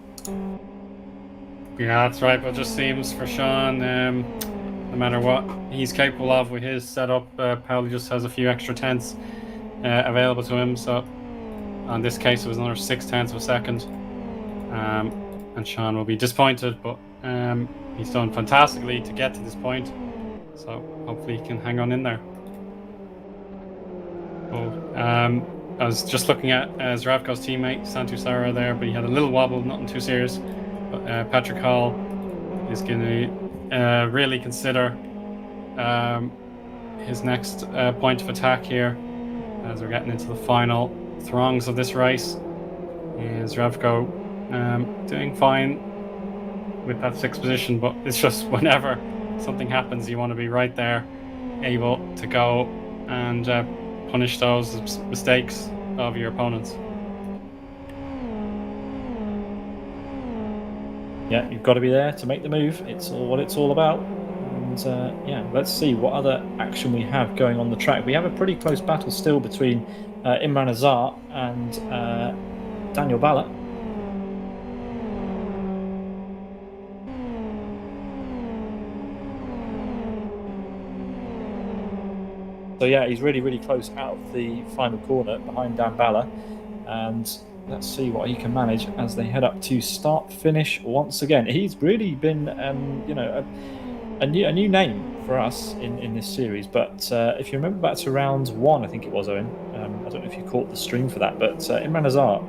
Yeah, that's right. But it just seems for Sean, no matter what he's capable of with his setup, Paulie just has a few extra tenths available to him. So in this case, it was another 0.6 of a second. And Sean will be disappointed, but he's done fantastically to get to this point. So hopefully he can hang on in there. I was just looking at Zdravko's teammate, Santu Sara there, but he had a little wobble, nothing too serious. But Patrick Hall is going to really consider his next point of attack here as we're getting into the final throngs of this race. Zdravko doing fine with that 6th position, but it's just whenever something happens, you want to be right there, able to go and punish those mistakes of your opponents. Yeah, you've got to be there to make the move. It's what it's all about. And let's see what other action we have going on the track. We have a pretty close battle still between Imran Azar and Daniel Balla. So yeah, he's really, really close out of the final corner behind Dan Balla. And let's see what he can manage as they head up to start-finish once again. He's really been, a new name for us in this series. But if you remember back to round 1, I think it was, Owen. I don't know if you caught the stream for that, but Imran Azar,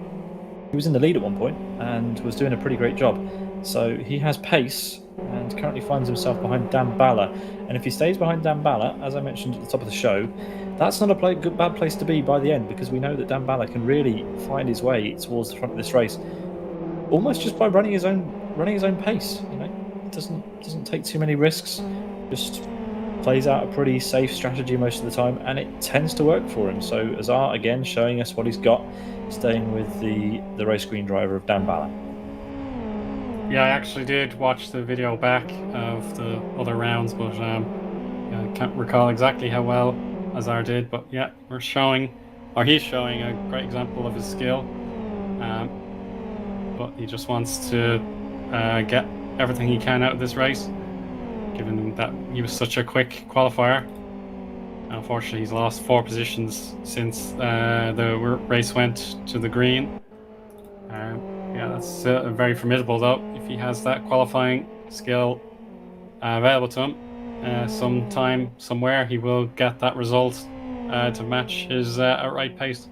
he was in the lead at one point and was doing a pretty great job. So he has pace and currently finds himself behind Dan Balla. And if he stays behind Dan Balla, as I mentioned at the top of the show, that's not a bad place to be by the end, because we know that Dan Balla can really find his way towards the front of this race, almost just by running his own pace. Doesn't take too many risks, just plays out a pretty safe strategy most of the time, and it tends to work for him. So Azar again showing us what he's got, staying with the race green driver of Dan Balla. Yeah, I actually did watch the video back of the other rounds, but I can't recall exactly how well Azar did. But yeah, he's showing a great example of his skill. But he just wants to get everything he can out of this race, given that he was such a quick qualifier. Unfortunately, he's lost 4 positions since the race went to the green. Yeah, that's very formidable, though. If he has that qualifying skill available to him, sometime, somewhere, he will get that result to match his outright pace.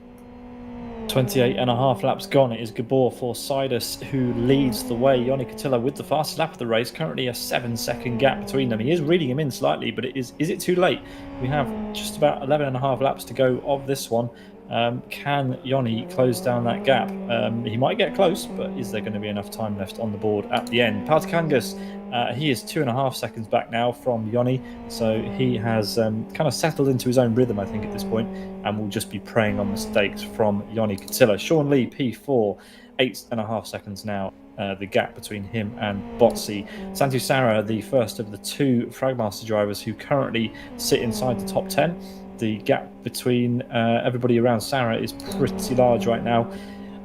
28.5 laps gone. It is Gabor Forsythus who leads the way. Eoin Catilla with the fastest lap of the race. Currently a 7-second gap between them. He is reading him in slightly, but is it too late? We have just about 11.5 laps to go of this one. Can Eoin close down that gap? He might get close, but is there going to be enough time left on the board at the end? Patakangas, he is 2.5 seconds back now from Eoin, so he has kind of settled into his own rhythm, I think, at this point, and will just be preying on mistakes from Eoin Catilla. Sean Lee, P4, 8.5 seconds now. The gap between him and Botsy. Santu Sara, the first of the 2 Fragmaster drivers who currently sit inside the top 10. The gap between everybody around Sarah is pretty large right now.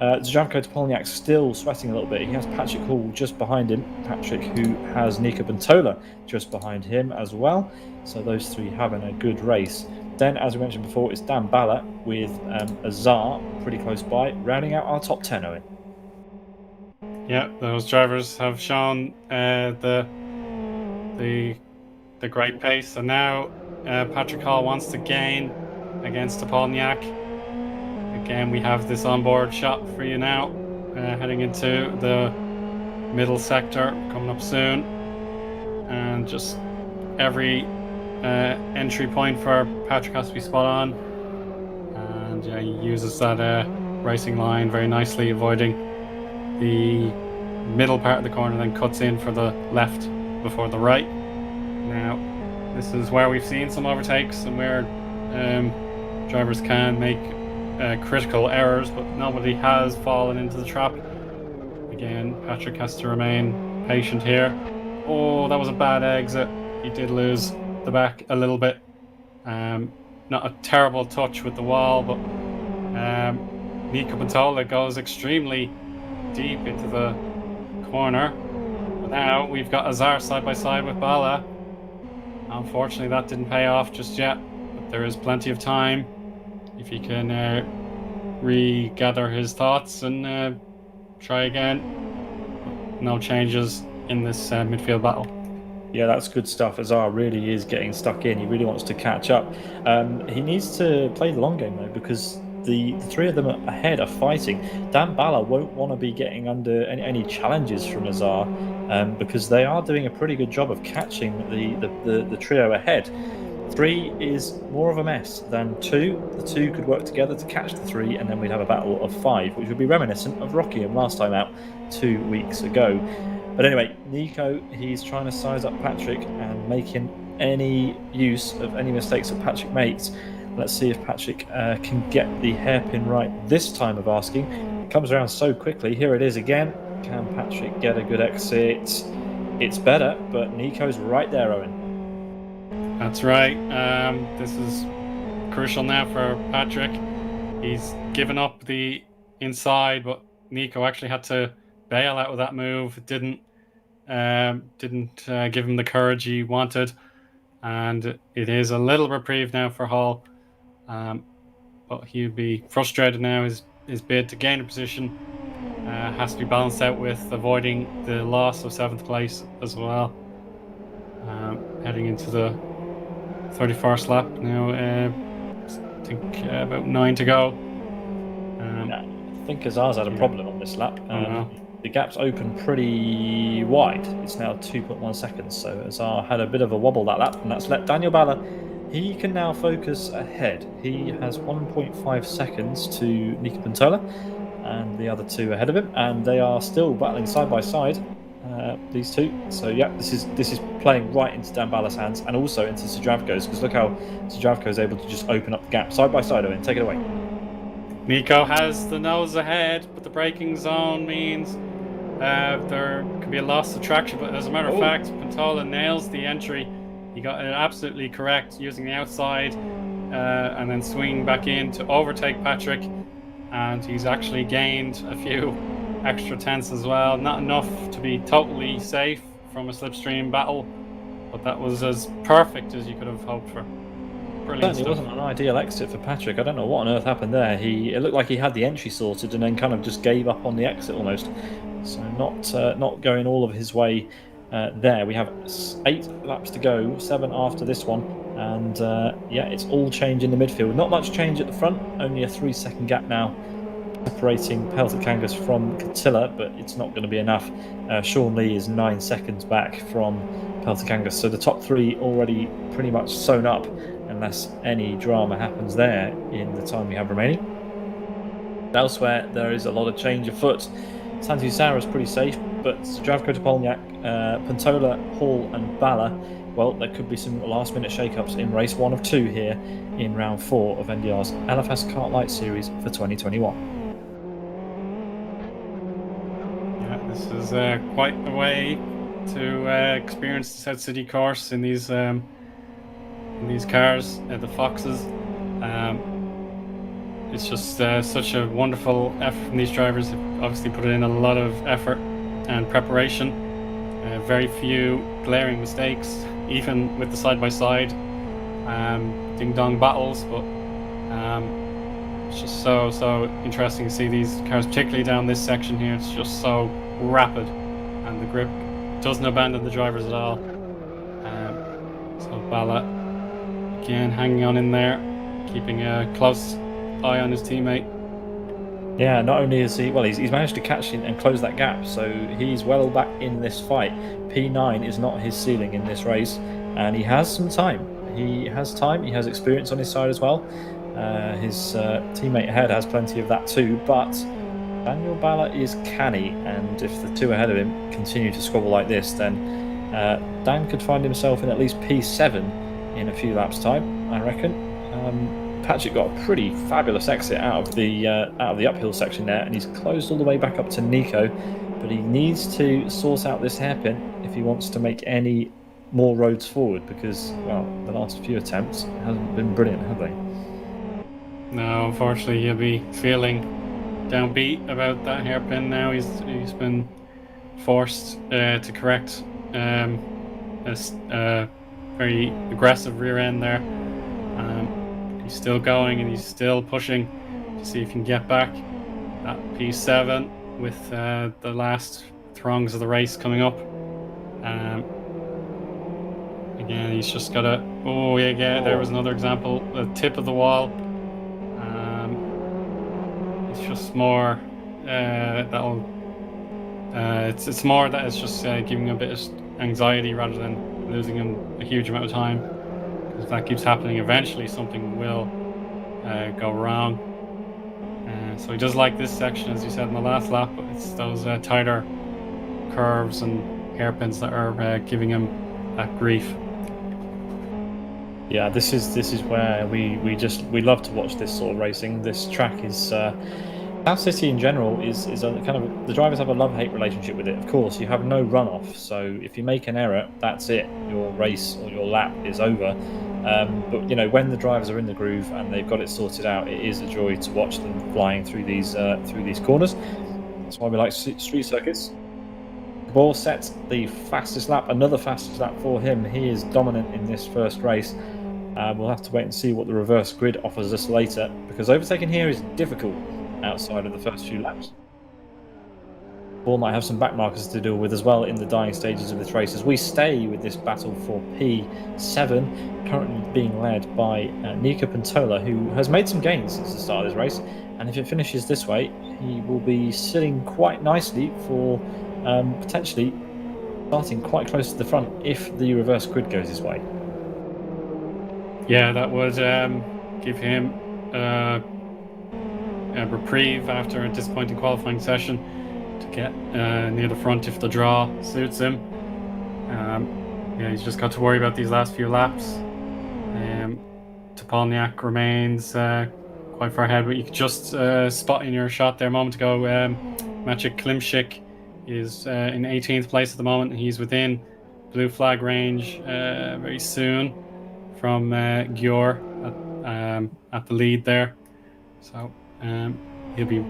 Zdravko Topolniak still sweating a little bit. He has Patrick Hall just behind him. Patrick, who has Nico Bentola just behind him as well. So those three having a good race. Then, as we mentioned before, it's Dan Balla with Azar pretty close by, rounding out our top 10, Owen. Yeah, those drivers have shown the great pace. And now Patrick Hall wants to gain against Topolniak. Again, we have this onboard shot for you now, heading into the middle sector, coming up soon. And just every entry point for Patrick has to be spot on. And he uses that racing line very nicely, avoiding the middle part of the corner, then cuts in for the left before the right. Now, this is where we've seen some overtakes and where drivers can make critical errors, but nobody has fallen into the trap. Again, Patrick has to remain patient here. Oh, that was a bad exit. He did lose the back a little bit. Not a terrible touch with the wall, but Nico Bentola goes extremely deep into the corner. But now we've got Azar side by side with Balla. Unfortunately, that didn't pay off just yet, but there is plenty of time if he can regather his thoughts and try again. No changes in this midfield battle. Yeah, that's good stuff. Azar really is getting stuck in. He really wants to catch up. He needs to play the long game, though, because the three of them ahead are fighting. Dan Balla won't want to be getting under any challenges from Azar because they are doing a pretty good job of catching the trio ahead. 3 is more of a mess than 2. The 2 could work together to catch the 3, and then we'd have a battle of 5, which would be reminiscent of Rockingham last time out 2 weeks ago. But anyway, Nico, he's trying to size up Patrick and making any use of any mistakes that Patrick makes. Let's see if Patrick can get the hairpin right this time of asking. It comes around so quickly. Here it is again. Can Patrick get a good exit? It's better, but Nico's right there, Owen. That's right. This is crucial now for Patrick. He's given up the inside, but Nico actually had to bail out of that move. It didn't give him the courage he wanted, and it is a little reprieve now for Hall. But he'd be frustrated now. His bid to gain a position has to be balanced out with avoiding the loss of 7th place as well. Heading into the 31st lap now. I think about 9 to go. I think Azar's had a problem on this lap. The gap's open pretty wide. It's now 2.1 seconds, so Azar had a bit of a wobble that lap, and that's let Daniel Balla. He can now focus ahead. He has 1.5 seconds to Nico Bentola and the other 2 ahead of him, and they are still battling side by side, these 2. So yeah, this is playing right into Dan Balla's hands and also into Zdravko's, because look how Zdravko is able to just open up the gap side by side. Owen, take it away. Nico has the nose ahead, but the braking zone means there could be a loss of traction. But as a matter of fact, Bentola nails the entry. He got it absolutely correct, using the outside and then swinging back in to overtake Patrick. And he's actually gained a few extra tenths as well. Not enough to be totally safe from a slipstream battle, but that was as perfect as you could have hoped for. Brilliant Certainly wasn't an ideal exit for Patrick. I don't know what on earth happened there. It looked like he had the entry sorted and then kind of just gave up on the exit almost. So not going all of his way there. We have 8 laps to go, 7 after this one, and yeah, it's all change in the midfield. Not much change at the front. Only a 3-second gap now separating Patakangas from Catilla, but it's not going to be enough. Sean Lee is 9 seconds back from Patakangas, so the top 3 already pretty much sewn up, unless any drama happens there in the time we have remaining. Elsewhere, there is a lot of change afoot. Santi Sarah is pretty safe, but Zdravko Topolniak, Bentola, Hall and Balla, well, there could be some last-minute shake-ups in race 1 of 2 here in round 4 of NDR's LFSCART Light Series for 2021. Yeah, this is quite a way to experience the South City course in these cars, the Foxes. it's just such a wonderful effort from these drivers. They've obviously put in a lot of effort and preparation. Very few glaring mistakes, even with the side-by-side ding-dong battles. But it's just so interesting to see these cars, particularly down this section here. It's just so rapid, and the grip doesn't abandon the drivers at all. So Bala again hanging on in there, keeping a close eye on his teammate. Yeah, not only is he's managed to catch and close that gap, so he's well back in this fight. P9 is not his ceiling in this race, and he has some time. He has time, he has experience on his side as well. His teammate ahead has plenty of that too, but Daniel Bala is canny, and if the two ahead of him continue to squabble like this, then Dan could find himself in at least P7 in a few laps' time, I reckon. Patrick got a pretty fabulous exit out of the uphill section there, and he's closed all the way back up to Nico, but he needs to sort out this hairpin if he wants to make any more roads forward, because, well, the last few attempts hasn't been brilliant, have they? No, unfortunately, he'll be feeling downbeat about that hairpin now. He's been forced to correct a very aggressive rear end there. He's still going, and he's still pushing to see if he can get back at P7 with the last throngs of the race coming up. Again, he's just got to... Oh, yeah, there was another example. The tip of the wall. It's just more that'll... it's more that it's just giving him a bit of anxiety rather than losing him a huge amount of time. If that keeps happening, eventually something will go wrong. So he does like this section, as you said in the last lap, but it's those tighter curves and hairpins that are giving him that grief. Yeah, this is where we love to watch this sort of racing. This track is South City in general is a kind of, the drivers have a love-hate relationship with it. Of course, you have no runoff, so if you make an error, that's it. Your race or your lap is over. But you know, when the drivers are in the groove and they've got it sorted out, it is a joy to watch them flying through these corners. That's why we like street circuits. Ball sets the fastest lap, another fastest lap for him. He is dominant in this first race. We'll have to wait and see what the reverse grid offers us later, because overtaking here is difficult outside of the first few laps. Ball might have some back markers to deal with as well in the dying stages of this race, as we stay with this battle for P7, currently being led by Nico Pantola, who has made some gains since the start of this race, and if it finishes this way, he will be sitting quite nicely for potentially starting quite close to the front if the reverse grid goes his way. Yeah, that would give him a reprieve after a disappointing qualifying session to get near the front if the draw suits him. Yeah, he's just got to worry about these last few laps. Topolniak remains quite far ahead, but you could just spot in your shot there a moment ago. Maciek Klimczyk is in 18th place at the moment. He's within blue flag range very soon from Gjor at the lead there. So he'll be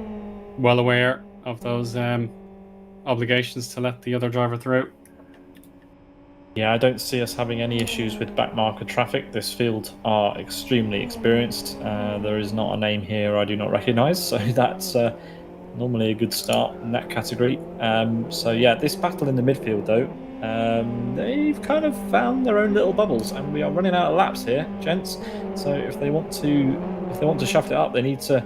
well aware of those obligations to let the other driver through. Yeah, I don't see us having any issues with backmarker traffic. This field are extremely experienced. There is not a name here I do not recognise, so that's normally a good start in that category. So yeah, this battle in the midfield though, they've kind of found their own little bubbles, and we are running out of laps here, gents. So if they want to shaft it up, they need to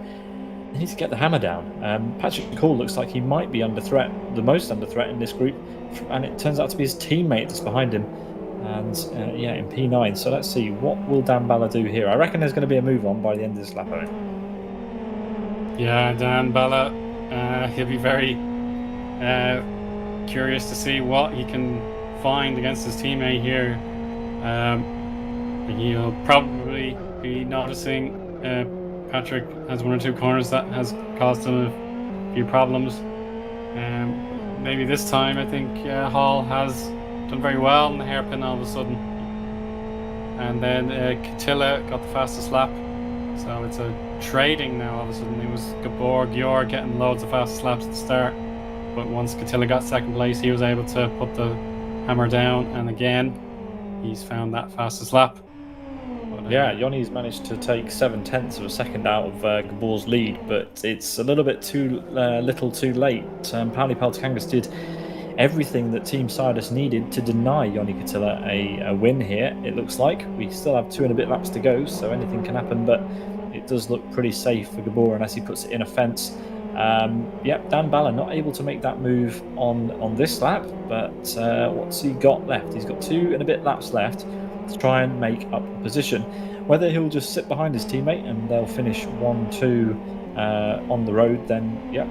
get the hammer down. Patrick Hall looks like he might be under threat, the most under threat in this group, and it turns out to be his teammate that's behind him. And yeah, in P9. So let's see, what will Dan Bala do here? I reckon there's going to be a move on by the end of this lap. Yeah, Dan Bala, he'll be very curious to see what he can find against his teammate here. He'll probably be noticing Patrick has one or two corners that has caused him a few problems. Maybe this time I think Hall has done very well in the hairpin all of a sudden. And then Katila got the fastest lap. So it's a trading now. All of a sudden, it was Gabor Gior getting loads of fast slaps at the start, but once Catilla got second place, he was able to put the hammer down, and again, he's found that fastest lap. But, Yeah, Yoni's managed to take 7/10 of a second out of Gabor's lead, but it's a little bit too little too late. Paulie Patakangas did everything that Team Sidus needed to deny Yoni Catilla a win here. It looks like we still have 2 and a bit laps to go, so anything can happen, but it does look pretty safe for Gabor unless he puts it in a fence. Yep, Dan Balla not able to make that move on this lap, but what's he got left? He's got 2 and a bit laps left to try and make up the position. Whether he'll just sit behind his teammate and they'll finish 1-2 on the road, then yeah,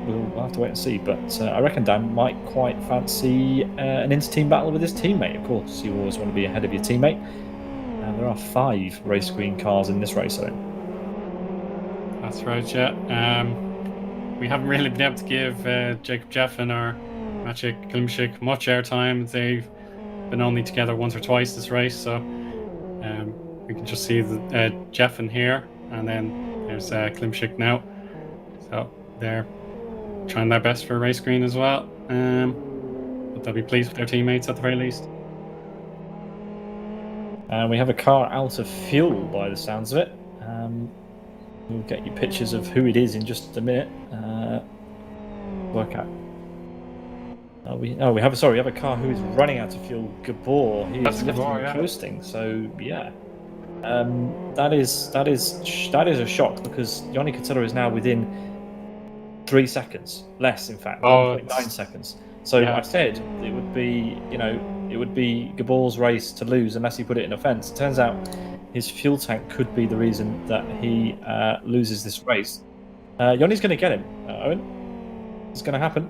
we'll have to wait and see. But I reckon Dan might quite fancy an inter-team battle with his teammate. Of course, you always want to be ahead of your teammate. And there are 5 race green cars in this race, Owen. That's right, yeah. We haven't really been able to give Jacob Jeffin or Maciek Klimczyk much airtime. They've been only together once or twice this race, so we can just see the Jeffin here, and then there's Klimczyk now. So they're trying their best for race green as well, but they'll be pleased with their teammates at the very least. And we have a car out of fuel by the sounds of it. We'll get you pictures of who it is in just a minute. Work out. We have a car who is running out of fuel. Gabor, he is lifting and coasting. So yeah, that is a shock because Yoni Catilla is now within 3 seconds, less in fact, 1.9 seconds. So yeah. I said it would be Gabor's race to lose unless he put it in a fence. It turns out his fuel tank could be the reason that he loses this race. Yoni's going to get him, Owen. It's going to happen.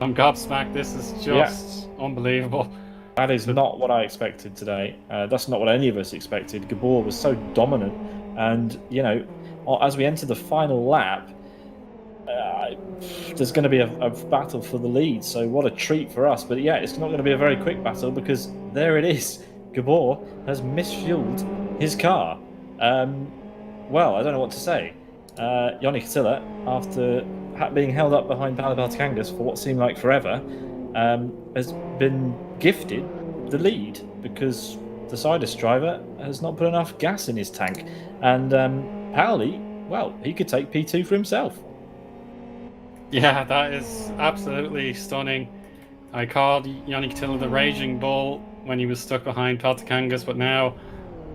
I'm gobsmacked. This is just unbelievable. That is not what I expected today. That's not what any of us expected. Gabor was so dominant. And, as we enter the final lap, there's going to be a battle for the lead. So what a treat for us. But yeah, it's not going to be a very quick battle because there it is. Gabor has misfueled his car. Well, I don't know what to say. Yoni Catilla, after being held up behind Paulie Patakangas for what seemed like forever, has been gifted the lead because the Sidus driver has not put enough gas in his tank. And Paulie, well, he could take P2 for himself. Yeah, that is absolutely stunning. I called Yoni Catilla the Raging Bull when he was stuck behind Patakangas, but now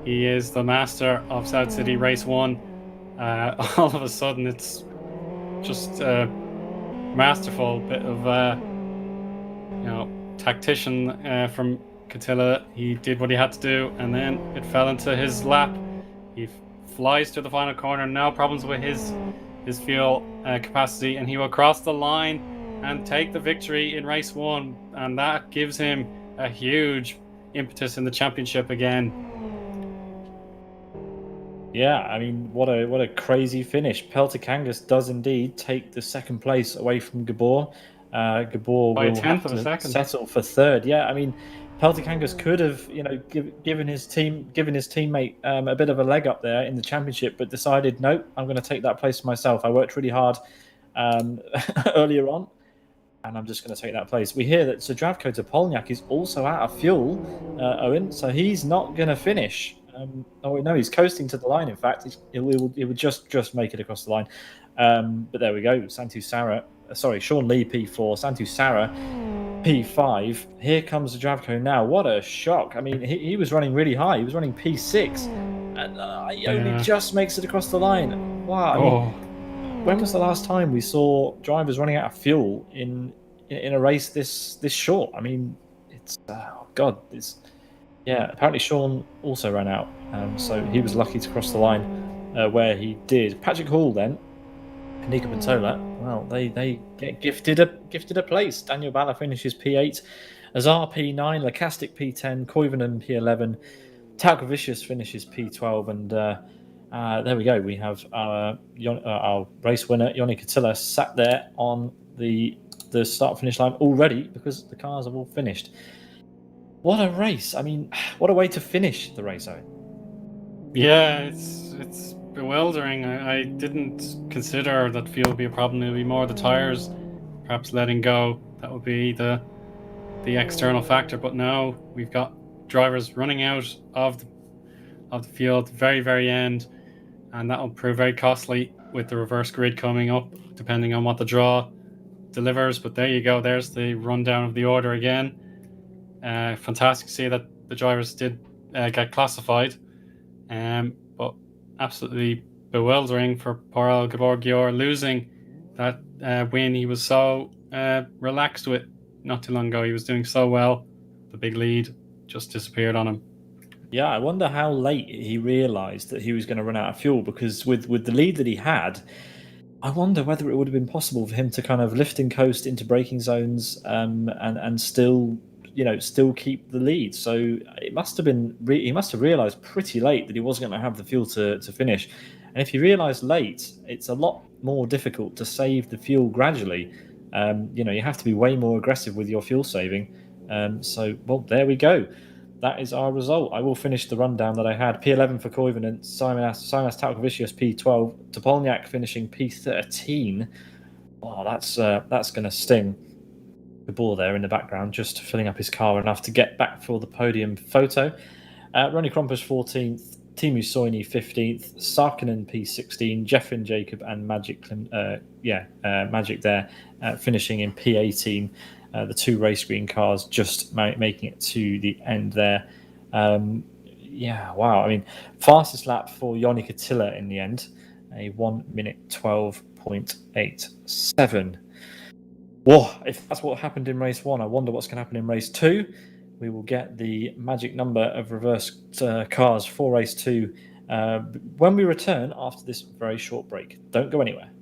he is the master of South City Race 1. All of a sudden, it's just a masterful bit of, tactician from Catilla. He did what he had to do, and then it fell into his lap. He flies to the final corner, no problems with his fuel capacity, and he will cross the line and take the victory in race 1, and that gives him a huge impetus in the championship again. Yeah, I mean, what a crazy finish. Patakangas does indeed take the second place away from Gabor. Gabor will have to settle for third. Yeah, I mean, Patakangas could have, given his teammate a bit of a leg up there in the championship, but decided, nope, I'm going to take that place for myself. I worked really hard earlier on, and I'm just going to take that place. We hear that Zdravko Topolniak is also out of fuel, Owen, so he's not going to finish. No, he's coasting to the line. In fact, it would just make it across the line. But there we go. Sean Lee P4, Santu Sarah P5. Here comes Zdravko now. What a shock! I mean, he was running really high. He was running P6, and he only just makes it across the line. Wow! I mean, when was the last time we saw drivers running out of fuel in a race this short? I mean, it's yeah. Apparently, Sean also ran out, so he was lucky to cross the line where he did. Patrick Hall then, and Nico Pintola. Well, they get gifted a place. Daniel Balla finishes P8, Azar P9, Lacastic P10, Koivunen P11, Talkovicius finishes P12, and there we go. We have our race winner Yoni Catilla sat there on the start finish line already because the cars have all finished. What a race! I mean, what a way to finish the race, Owen. Yeah, it's bewildering. I didn't consider that fuel would be a problem. It would be more the tires, perhaps letting go. That would be the external factor. But now we've got drivers running out of the field very, very end, and that will prove very costly with the reverse grid coming up, depending on what the draw delivers. But there you go. There's the rundown of the order again. Fantastic to see that the drivers did get classified, but absolutely bewildering for poor El Gaborgior losing that win. He was so relaxed with not too long ago. He was doing so well. The big lead just disappeared on him. Yeah, I wonder how late he realised that he was going to run out of fuel, because with the lead that he had, I wonder whether it would have been possible for him to kind of lift and coast into braking zones, and still, still keep the lead. So it must have been he must have realised pretty late that he wasn't going to have the fuel to finish. And if you realise late, it's a lot more difficult to save the fuel gradually. You have to be way more aggressive with your fuel saving. So, well, there we go. That is our result. I will finish the rundown that I had. P11 for Koivunen, Simas Talkovicius P12, Topolniak finishing P13. Oh, that's going to sting. The ball there in the background, just filling up his car enough to get back for the podium photo. Ronnie Krompus 14th, Timu Soini 15th, Sarkinen P16, Jeffin Jacob and Magic, Magic there finishing in P18. The two race green cars just making it to the end there. Wow. I mean, fastest lap for Joni Katila in the end, a 1 minute 12.87. Whoa, if that's what happened in race 1, I wonder what's going to happen in race 2. We will get the magic number of reverse cars for race 2 when we return after this very short break. Don't go anywhere.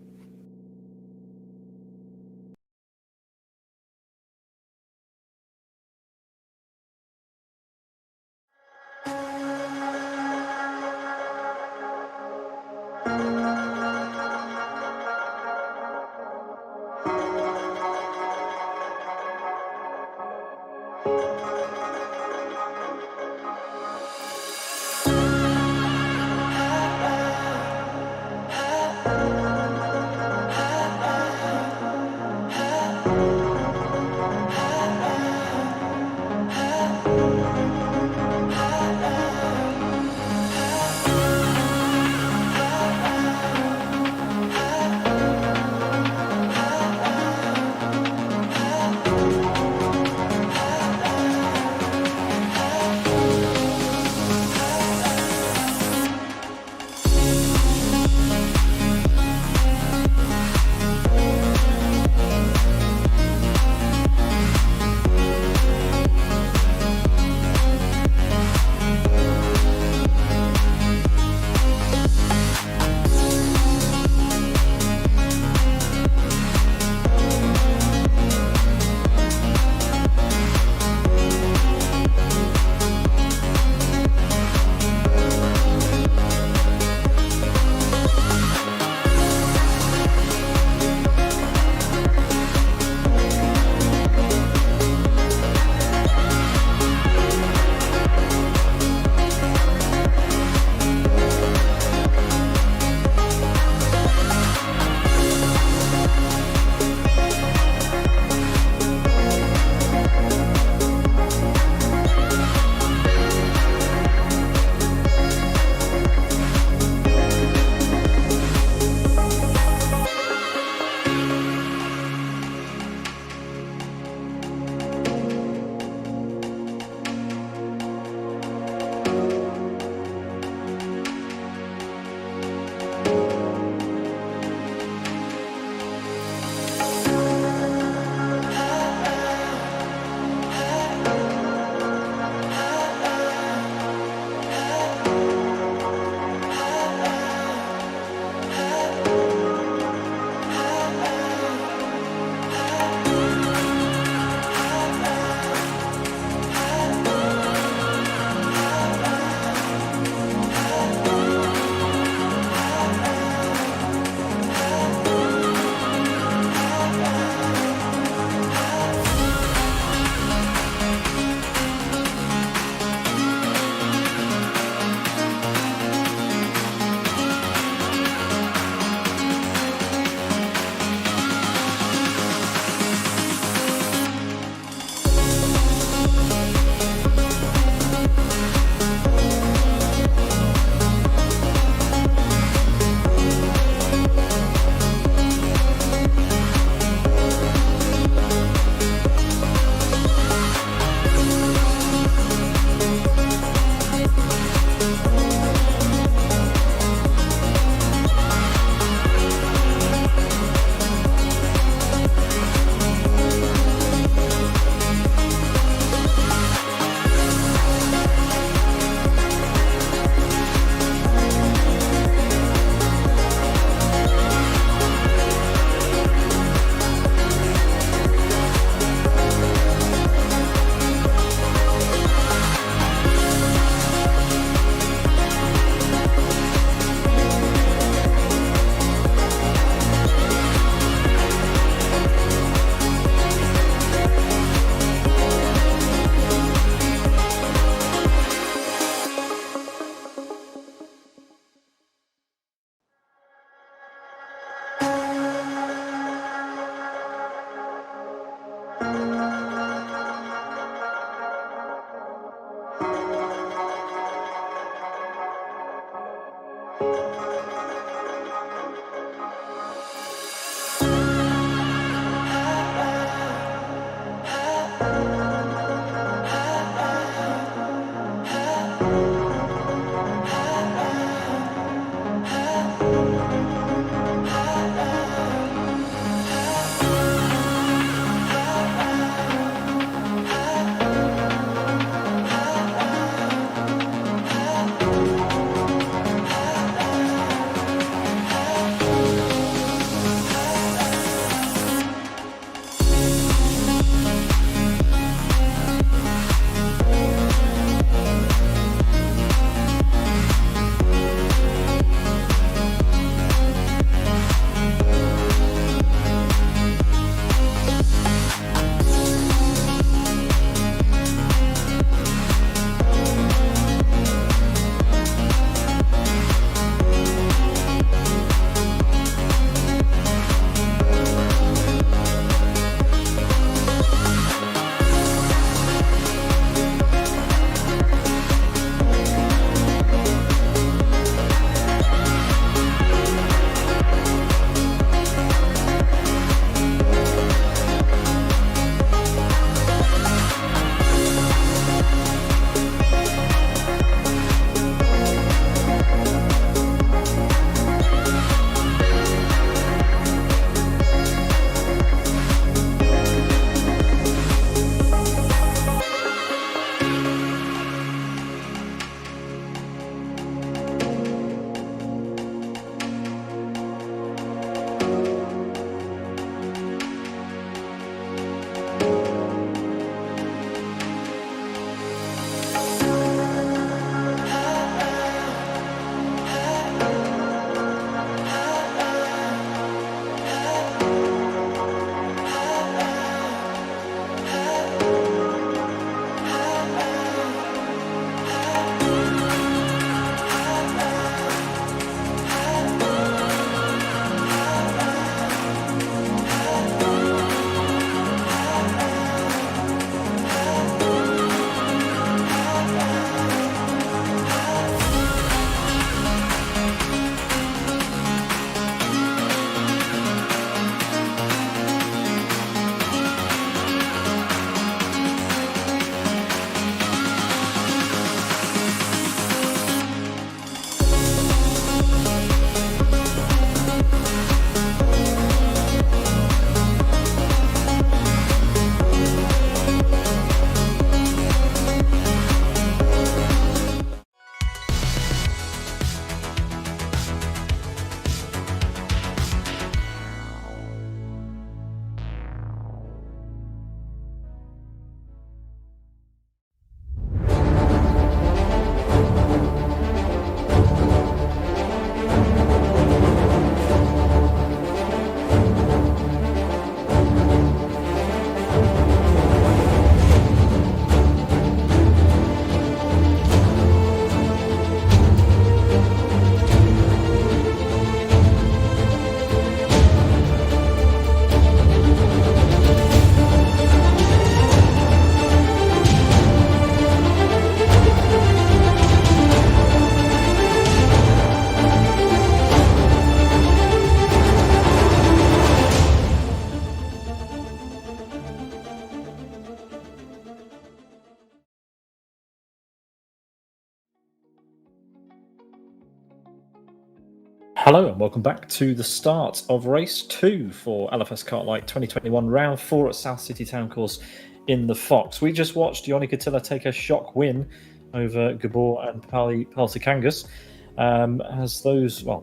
Hello and welcome back to the start of race 2 for LFSCART Light 2021, round 4 at South City Town Course in the Fox. We just watched Eoin take a shock win over Gabor and Paulie Patakangas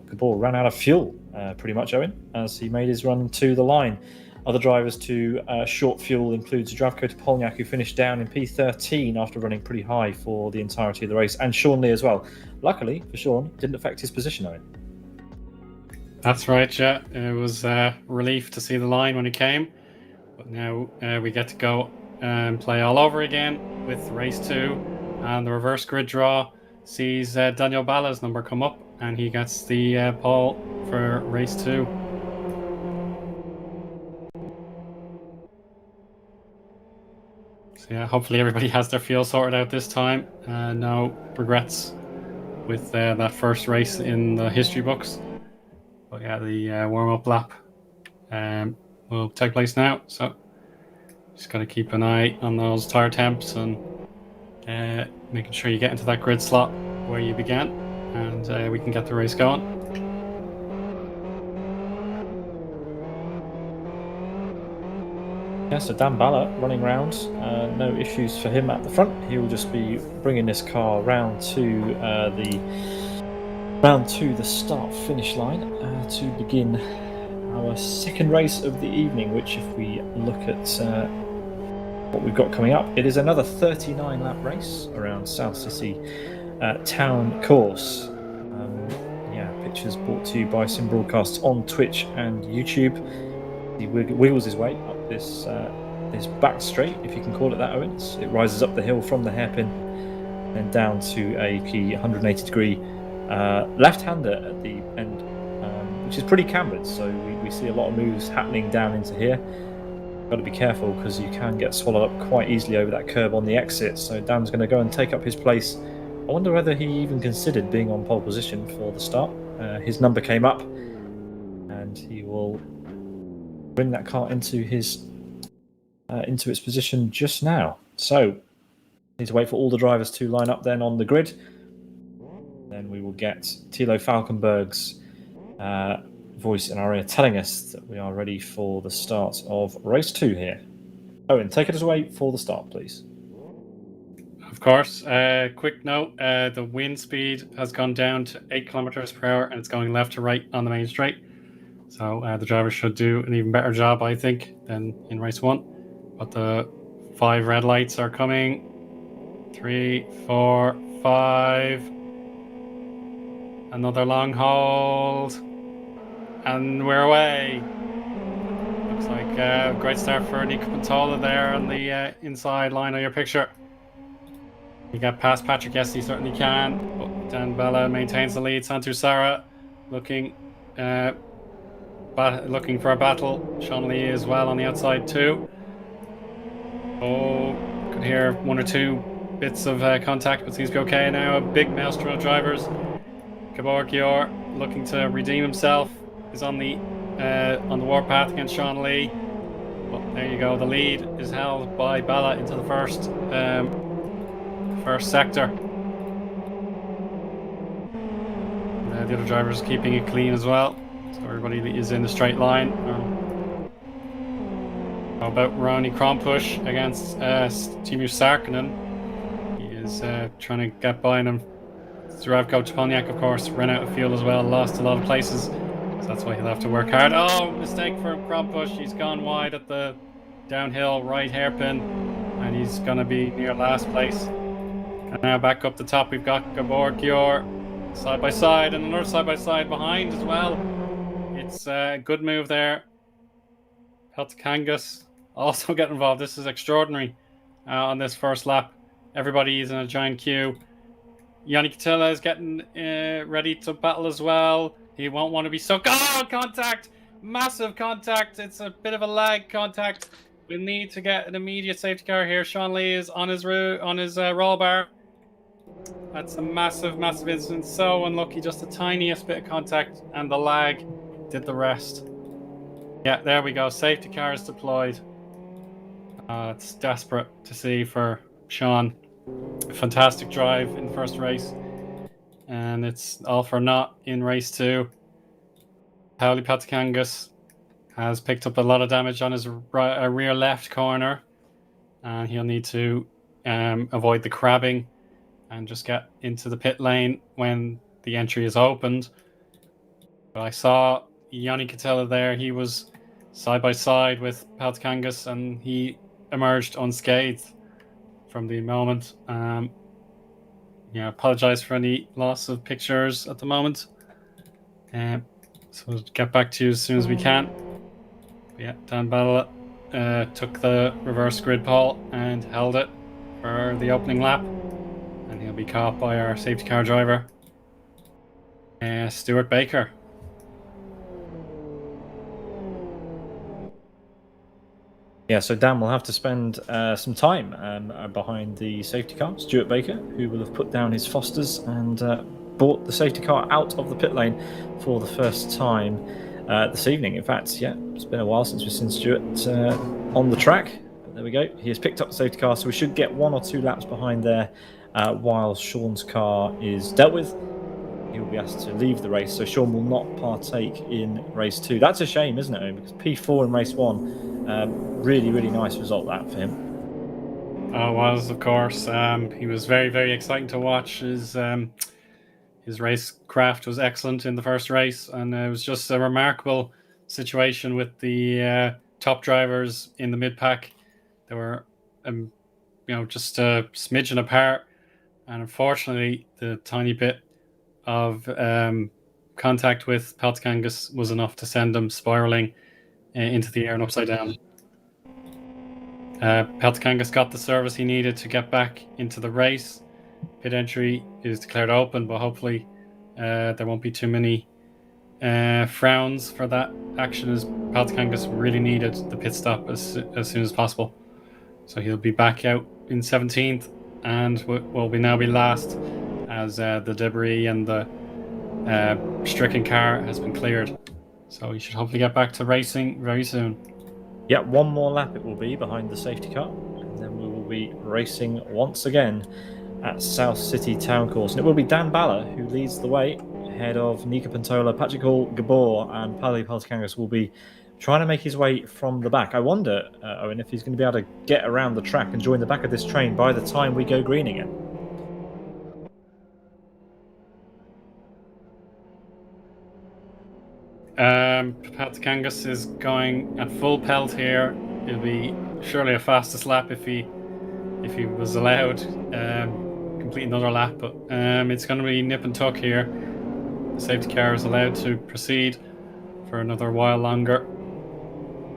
Gabor ran out of fuel pretty much, Eoin, as he made his run to the line. Other drivers to short fuel includes Zdravko Topolniak, who finished down in P13 after running pretty high for the entirety of the race, and Sean Lee as well. Luckily for Sean, it didn't affect his position, Eoin. That's right, yeah. It was a relief to see the line when it came. But now we get to go and play all over again with race 2. And the reverse grid draw sees Daniel Balla's number come up, and he gets the pole for race 2. So yeah, hopefully everybody has their fuel sorted out this time. No regrets with that first race in the history books. But yeah, the warm-up lap will take place now. So just got to keep an eye on those tire temps and making sure you get into that grid slot where you began, and we can get the race going. Yeah, so Dan Balla running round, no issues for him at the front. He will just be bringing this car round to the start-finish line to begin our second race of the evening, which, if we look at what we've got coming up, it is another 39-lap race around South City Town Course. Pictures brought to you by Sim Broadcasts on Twitch and YouTube. He wiggles his way up this back straight, if you can call it that, Eoin. It rises up the hill from the hairpin and down to a key 180-degree left-hander at the end, which is pretty cambered, so we see a lot of moves happening down into here. Got to be careful because you can get swallowed up quite easily over that curb on the exit. So Dan's going to go and take up his place. I wonder whether he even considered being on pole position for the start. His number came up, and he will bring that car into its position just now. So need to wait for all the drivers to line up then on the grid. Then we will get Thilo Falkenberg's voice in our ear telling us that we are ready for the start of race 2 here. Eoin, take us away for the start, please. Of course. Quick note, the wind speed has gone down to 8 kilometers per hour, and it's going left to right on the main straight. So the driver should do an even better job, I think, than in race 1. But the 5 red lights are coming. 3, 4, 5. Another long hold. And we're away. Looks like a great start for Nico Pantola there on the inside line of your picture. He got past Patrick, yes, he certainly can. But Dan Balla maintains the lead. Santu Sara looking for a battle. Sean Lee as well on the outside too. Oh, could hear 1 or 2 bits of contact, but seems to be okay now. A big maelstrom of drivers. Gabor Gior looking to redeem himself. Is on the warpath against Sean Lee. Well, there you go. The lead is held by Balla into the first sector. The other drivers keeping it clean as well, so everybody is in the straight line. How about Ronnie Krompush against Timu Sarkkinen? He is trying to get by him. Zdravko Topolniak, of course, ran out of fuel as well, lost a lot of places, so that's why he'll have to work hard. Oh, mistake for Krompush. He's gone wide at the downhill right hairpin, and he's going to be near last place. And now back up the top, we've got Gabor Gior side by side, and another side by side behind as well. It's a good move there. Patakangas also get involved. This is extraordinary on this first lap. Everybody is in a giant queue. Yannick Attila is getting ready to battle as well. He won't want to be stuck. Oh, contact! Massive contact. It's a bit of a lag contact. We'll need to get an immediate safety car here. Sean Lee is on his roll bar. That's a massive, massive incident. So unlucky. Just the tiniest bit of contact, and the lag did the rest. Yeah, there we go. Safety car is deployed. It's desperate to see for Sean. Fantastic drive in the first race, and it's all for naught in race 2. Paulie Patakangas has picked up a lot of damage on his rear left corner, and he'll need to avoid the crabbing and just get into the pit lane when the entry is opened. But I saw Yanni Catella there. He was side by side with Patakangas, and he emerged unscathed from the moment. Apologize for any loss of pictures at the moment. So we'll get back to you as soon as we can. But yeah, Dan Balla took the reverse grid pole and held it for the opening lap, and he'll be caught by our safety car driver, Stuart Baker. Yeah, so Dan will have to spend some time behind the safety car, Stuart Baker, who will have put down his Fosters and brought the safety car out of the pit lane for the first time this evening. In fact, yeah, it's been a while since we've seen Stuart on the track. But there we go. He has picked up the safety car, so we should get 1 or 2 laps behind there while Sean's car is dealt with. He will be asked to leave the race, so Sean will not partake in race 2. That's a shame, isn't it, Owen? Because P4 in race 1, really, really nice result that for him. Oh, it was, of course. He was very, very exciting to watch. His racecraft was excellent in the first race, and it was just a remarkable situation with the top drivers in the mid-pack. They were, just a smidgen apart, and unfortunately, the tiny bit of contact with Patakangas was enough to send them spiraling into the air and upside down. Patakangas got the service he needed to get back into the race. Pit entry is declared open, but hopefully there won't be too many frowns for that action, as Patakangas really needed the pit stop as soon as possible. So he'll be back out in 17th and will now be last, as the debris and the stricken car has been cleared. So he should hopefully get back to racing very soon. Yeah, 1 more lap it will be behind the safety car, and then we will be racing once again at South City Town Course. And it will be Dan Balla who leads the way, ahead of Nika Pantola, Patrick Hall, Gabor, and Paulie Patakangas will be trying to make his way from the back. I wonder, Owen, if he's going to be able to get around the track and join the back of this train by the time we go green again. Patakangas is going at full pelt here. It'll be surely a fastest lap if he was allowed complete another lap, but it's going to be nip and tuck here. The safety car is allowed to proceed for another while longer.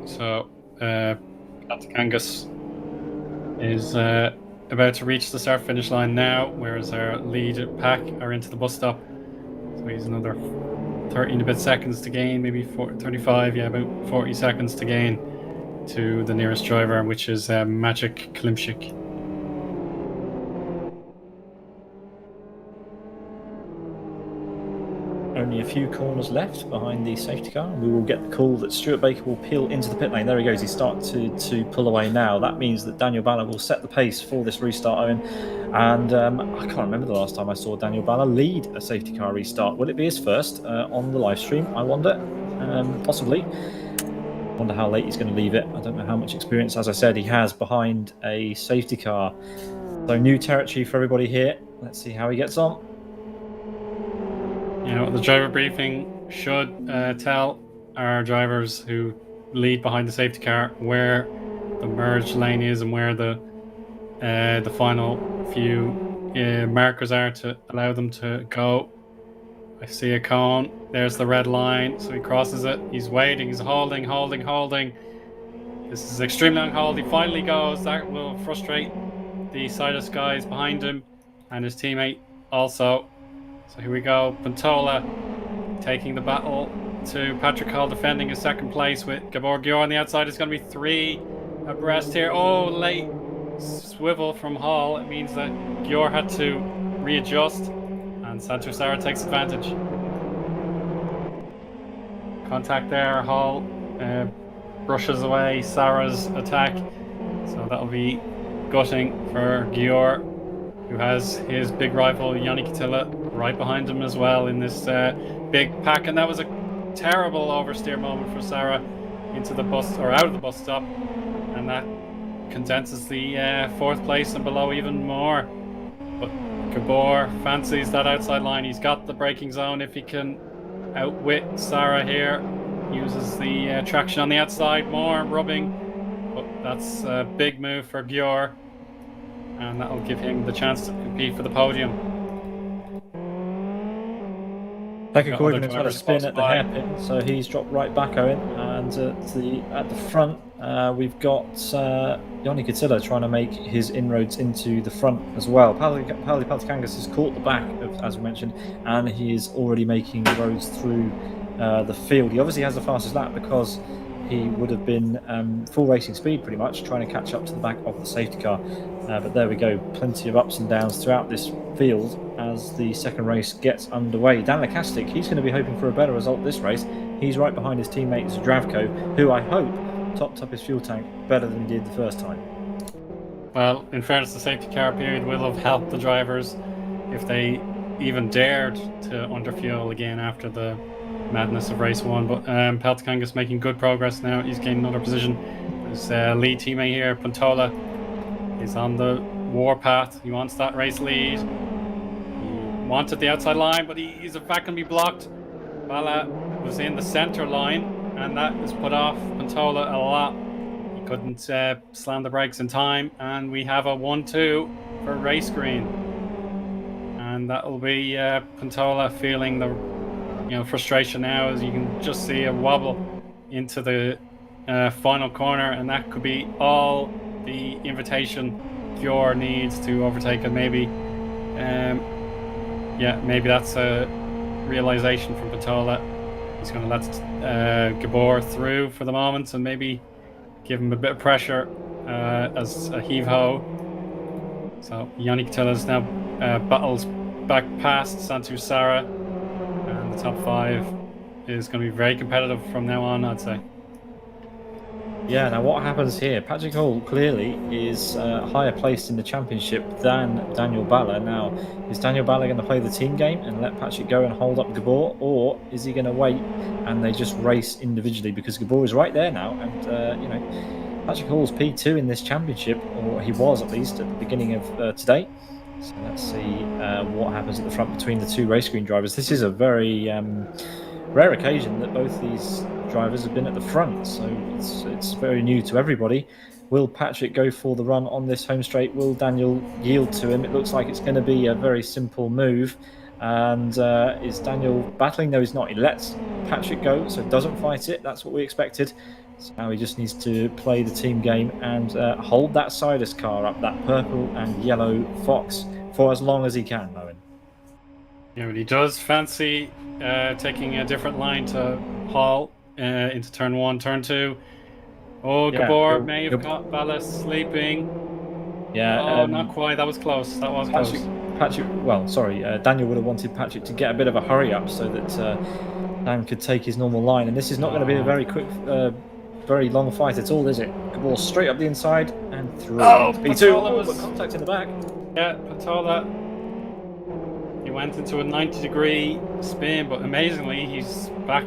So Patakangas is about to reach the start finish line now, whereas our lead pack are into the bus stop. So he's another 30 and a bit seconds to gain, maybe 35, about 40 seconds to gain to the nearest driver, which is Maciek Klimczyk. Only a few corners left behind the safety car. We will get the call that Stuart Baker will peel into the pit lane. There he goes. He's starting to pull away now. That means that Daniel Balla will set the pace for this restart, Owen. And I can't remember the last time I saw Daniel Balla lead a safety car restart. Will it be his first on the live stream? I wonder. Possibly. I wonder how late he's going to leave it. I don't know how much experience, as I said, he has behind a safety car. So new territory for everybody here. Let's see how he gets on. The driver briefing should tell our drivers who lead behind the safety car where the merge lane is and where the final few markers are to allow them to go. I see a cone. There's the red line, so he crosses it. He's waiting. He's holding. This is extremely long hold. He finally goes. That will frustrate the Sidus guys behind him and his teammate also. So here we go. Pantola taking the battle to Patrick Hall, defending his second place with Gabor Gior on the outside. It's going to be 3 abreast here. Oh, late swivel from Hall. It means that Gior had to readjust, and Sancho Sara takes advantage. Contact there. Hall brushes away Sara's attack. So that'll be gutting for Gior, who has his big rival Yanni Catilla right behind him as well in this big pack. And that was a terrible oversteer moment for Sarah into the bus, or out of the bus stop, and that condenses the fourth place and below even more. But Gabor fancies that outside line. He's got the braking zone if he can outwit Sarah here. Uses the traction on the outside more, rubbing, but that's a big move for Gjor, and that'll give him the chance to compete for the podium. Pekka Koivunen has had a spin at the hairpin, so he's dropped right back, Owen. And at the front, we've got Joni Katila trying to make his inroads into the front as well. Paulie Patakangas has caught the back, as we mentioned, and he is already making roads through the field. He obviously has the fastest lap because he would have been full racing speed pretty much, trying to catch up to the back of the safety car. But there we go, plenty of ups and downs throughout this field as the second race gets underway. Dan Lekastik, he's going to be hoping for a better result this race. He's right behind his teammate Zdravko, who I hope topped up his fuel tank better than he did the first time. Well, in fairness, the safety car period will have helped the drivers if they even dared to underfuel again after the madness of race one. But Patakangas making good progress now. He's gained another position. His lead teammate here, Pontola, is on the warpath. He wants that race lead. He wanted the outside line, but he's in fact going to be blocked. Bala was in the center line, and that has put off Pontola a lot. He couldn't slam the brakes in time, and we have a 1-2 for race green. And that will be Pontola feeling the frustration now, as you can just see a wobble into the final corner, and that could be all the invitation Gjor needs to overtake it. Maybe maybe that's a realization from Pontola. He's going to let Gabor through for the moment and maybe give him a bit of pressure as a heave-ho. So Joni Katila's now battles back past Santu Sara, and the top 5 is going to be very competitive from now on, I'd say. Yeah, now what happens here? Patrick Hall clearly is higher placed in the championship than Daniel Balla. Now, is Daniel Balla going to play the team game and let Patrick go and hold up Gabor, or is he going to wait and they just race individually? Because Gabor is right there now, and Patrick Hall's P2 in this championship, or he was at least at the beginning of today. So let's see what happens at the front between the two race green drivers. This is a very rare occasion that both these drivers have been at the front, so it's very new to everybody. Will Patrick go for the run on this home straight? Will Daniel yield to him? It looks like it's going to be a very simple move. And is Daniel battling? No, he's not. He lets Patrick go, so doesn't fight it. That's what we expected. So now he just needs to play the team game and hold that Sidus car up, that purple and yellow Fox, for as long as he can, Owen. Yeah, but he does fancy taking a different line to Hall into turn 1, turn 2. Oh, Gabor may have got Balla sleeping. Yeah. Not quite. That was close. That was close. Daniel would have wanted Patrick to get a bit of a hurry up so that Dan could take his normal line. And this is not going to be a very quick, very long fight at all, is it? Gabor straight up the inside and through. P2. But contact in the back. Yeah, Pontola. He went into a 90-degree spin, but amazingly, he's back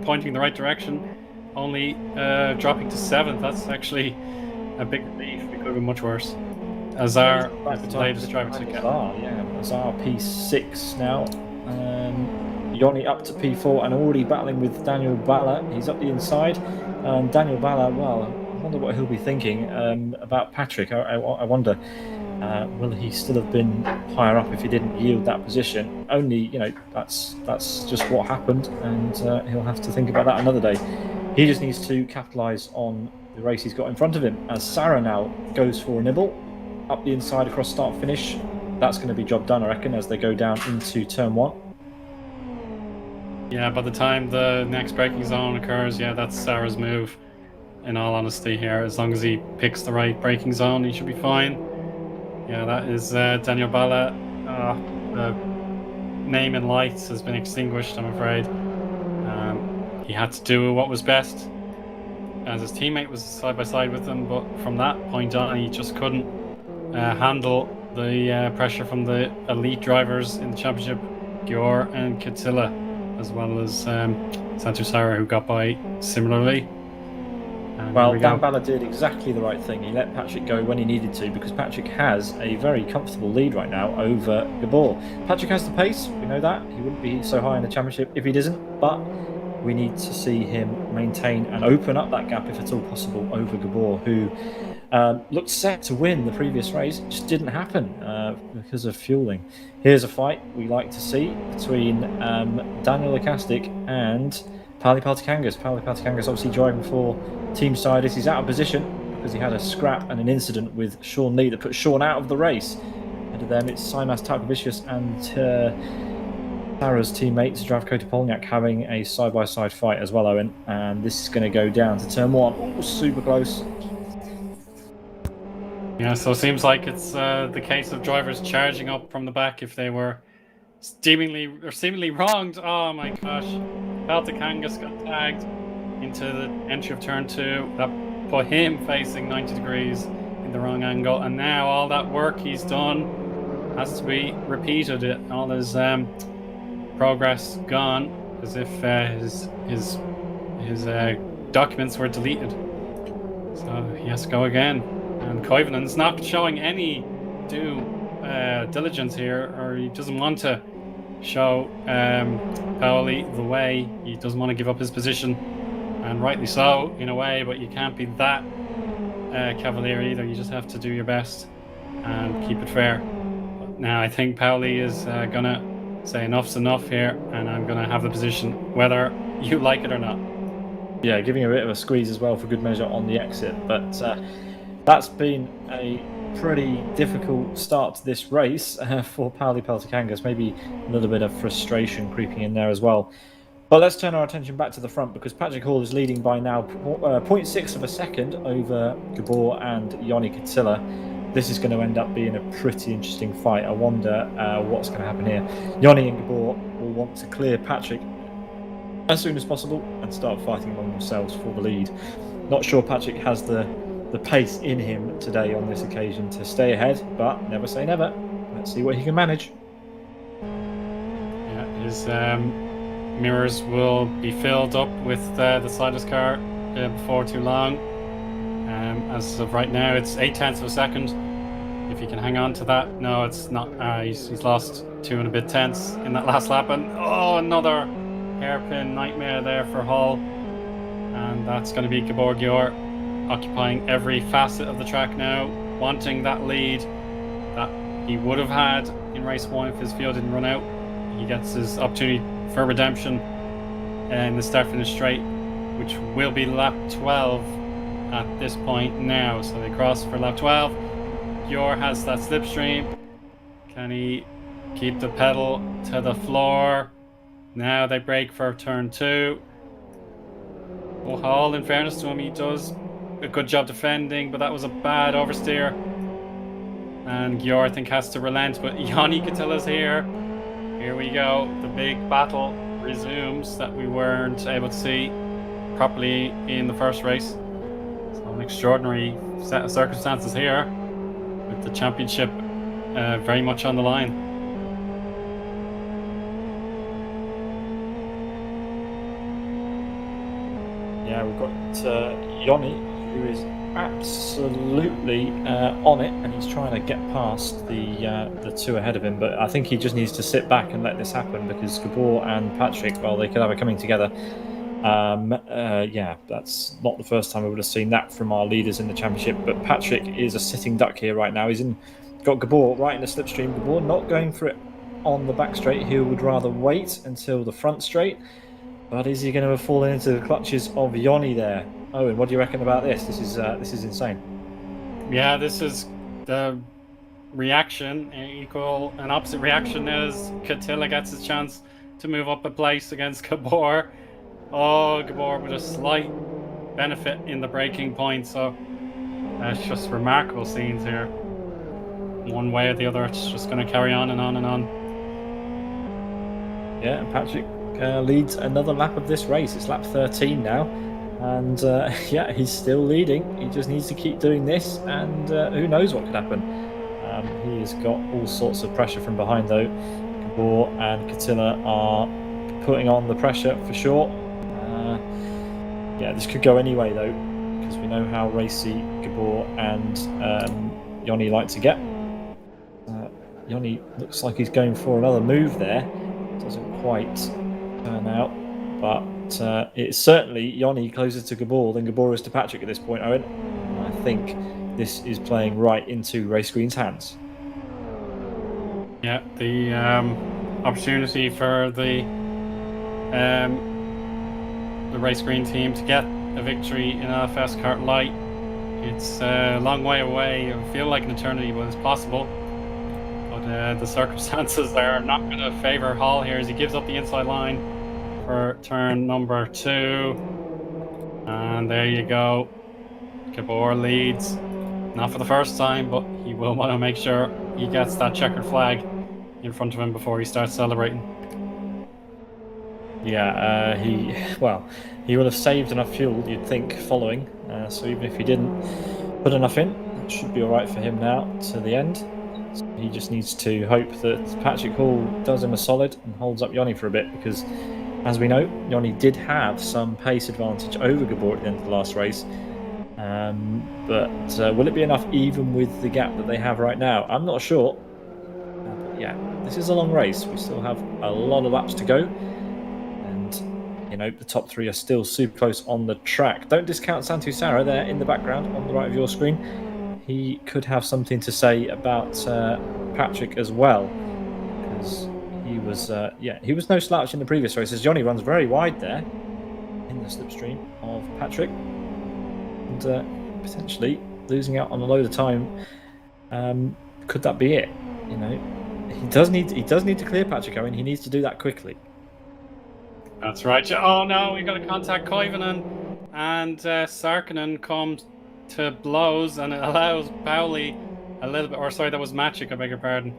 pointing in the right direction, only dropping to 7th. That's actually a big relief. It could have been much worse. Azar is the latest driver to get. Azar P6 now. Joni up to P4 and already battling with Daniel Balla. He's up the inside. And Daniel Balla, well, I wonder what he'll be thinking about Patrick. I wonder. Will he still have been higher up if he didn't yield that position? Only, that's just what happened, and he'll have to think about that another day. He just needs to capitalise on the race he's got in front of him. As Sarah now goes for a nibble up the inside across start finish, that's going to be job done, I reckon, as they go down into turn 1. Yeah, by the time the next braking zone occurs, that's Sarah's move. In all honesty, here, as long as he picks the right braking zone, he should be fine. Yeah, that is Daniel Balla. The name in lights has been extinguished, I'm afraid. He had to do what was best, as his teammate was side by side with him, but from that point on, he just couldn't handle the pressure from the elite drivers in the championship, Gjor and Katila. as well as Santusara, who got by similarly. And Well, we Dan go. Ballard did exactly the right thing. He let Patrick go when he needed to because Patrick has a very comfortable lead right now over Gabor. Patrick has the pace, we know that. He wouldn't be so high in the championship if he doesn't, but we need to see him maintain and open up that gap if at all possible over Gabor, who looked set to win the previous race. It just didn't happen because of fueling. Here's a fight we like to see between Daniel Lacastic and Paulie Patakangas. Paulie Patakangas obviously driving for Team Sidus. He's out of position because he had a scrap and an incident with Sean Lee that put Sean out of the race. Ahead of them, it's Simas Tarkovicius and Sarah's teammate, Zdravko Topolniak, having a side-by-side fight as well, Owen. And this is going to go down to turn one. Oh, super close. Yeah, so it seems like it's the case of drivers charging up from the back if they were seemingly wronged. Oh my gosh. Patakangas got tagged into the entry of turn 2. That put him facing 90 degrees in the wrong angle. And now all that work he's done has to be repeated. All his progress gone, as if his documents were deleted. So he has to go again. And Koivunen's not showing any due diligence here, or he doesn't want to show Paulie the way. He doesn't want to give up his position, and rightly so in a way, but you can't be that cavalier either. You just have to do your best and keep it fair. But now I think Paulie is gonna say enough's enough here, and I'm gonna have the position whether you like it or not. Yeah, giving a bit of a squeeze as well for good measure on the exit, but that's been a pretty difficult start to this race for Paulie Patakangas. Maybe a little bit of frustration creeping in there as well. But let's turn our attention back to the front because Patrick Hall is leading by now 0.6 of a second over Gabor and Eoin Katila. This is going to end up being a pretty interesting fight. I wonder what's going to happen here. Eoin and Gabor will want to clear Patrick as soon as possible and start fighting among themselves for the lead. Not sure Patrick has the pace in him today on this occasion to stay ahead, but never say never. Let's see what he can manage. Yeah, his mirrors will be filled up with the Sidus car before too long. As of right now, it's 0.8 of a second. If he can hang on to that, no, it's not. He's lost 2 and a bit tenths in that last lap, and another hairpin nightmare there for Hall, and that's going to be Gabor Gior occupying every facet of the track now, wanting that lead that he would have had in race 1 if his field didn't run out. He gets his opportunity for redemption in the start-finish straight, which will be lap 12 at this point now. So they cross for lap 12. Gior has that slipstream. Can he keep the pedal to the floor? Now they brake for turn 2. Well, Hall, in fairness to him, he does a good job defending, but that was a bad oversteer. And Gior, I think, has to relent, but Eoin Katila's here. Here we go. The big battle resumes that we weren't able to see properly in the first race. So an extraordinary set of circumstances here, with the championship very much on the line. Yeah, we've got Eoin, who is absolutely on it, and he's trying to get past the 2 ahead of him. But I think he just needs to sit back and let this happen because Gabor and Patrick, well, they could have it coming together. Yeah, that's not the first time we would have seen that from our leaders in the championship. But Patrick is a sitting duck here right now. He's got Gabor right in the slipstream. Gabor not going for it on the back straight. He would rather wait until the front straight. But is he going to have fallen into the clutches of Eoin there? Owen, what do you reckon about this? This is insane. Yeah, this is the reaction, an opposite reaction as Katila gets his chance to move up a place against Gabor. Gabor with a slight benefit in the braking point, so it's just remarkable scenes here. One way or the other, it's just going to carry on and on and on. Yeah, and Patrick leads another lap of this race. It's lap 13 now, and yeah, he's still leading. He just needs to keep doing this, and who knows what could happen. He has got all sorts of pressure from behind, though. Gabor and Katila are putting on the pressure for sure. Yeah, this could go any way though, because we know how racy Gabor and Yoni like to get. Yoni looks like he's going for another move there. Doesn't quite turn out, but it's certainly Yoni closer to Gabor than Gabor is to Patrick at this point, Owen. And I think this is playing right into Race Green's hands. Yeah, the opportunity for the Race Green team to get a victory in LFSCART Light. It's a long way away. It feel like an eternity, but it's possible. But the circumstances are not going to favour Hall here as he gives up the inside line for turn number 2. And there you go. Gabor leads. Not for the first time, but he will want to make sure he gets that checkered flag in front of him before he starts celebrating. Yeah, he will have saved enough fuel, you'd think, following. So even if he didn't put enough in, it should be all right for him now to the end. So he just needs to hope that Patrick Hall does him a solid and holds up Yoni for a bit, because, as we know, Yoni did have some pace advantage over Gabor at the end of the last race. But will it be enough even with the gap that they have right now? I'm not sure. But yeah, this is a long race. We still have a lot of laps to go. The top 3 are still super close on the track. Don't discount Santu Sara there in the background on the right of your screen. He could have something to say about Patrick as well, because he was no slouch in the previous races. Johnny runs very wide there in the slipstream of Patrick, and potentially losing out on a load of time. Could that be it? He does need to clear Patrick, Owen. He needs to do that quickly. That's right. Oh no, we got to contact Koivunen, and Sarkinen comes to blows, and it allows Paulie a little bit. Or sorry, that was Maciek. I beg your pardon.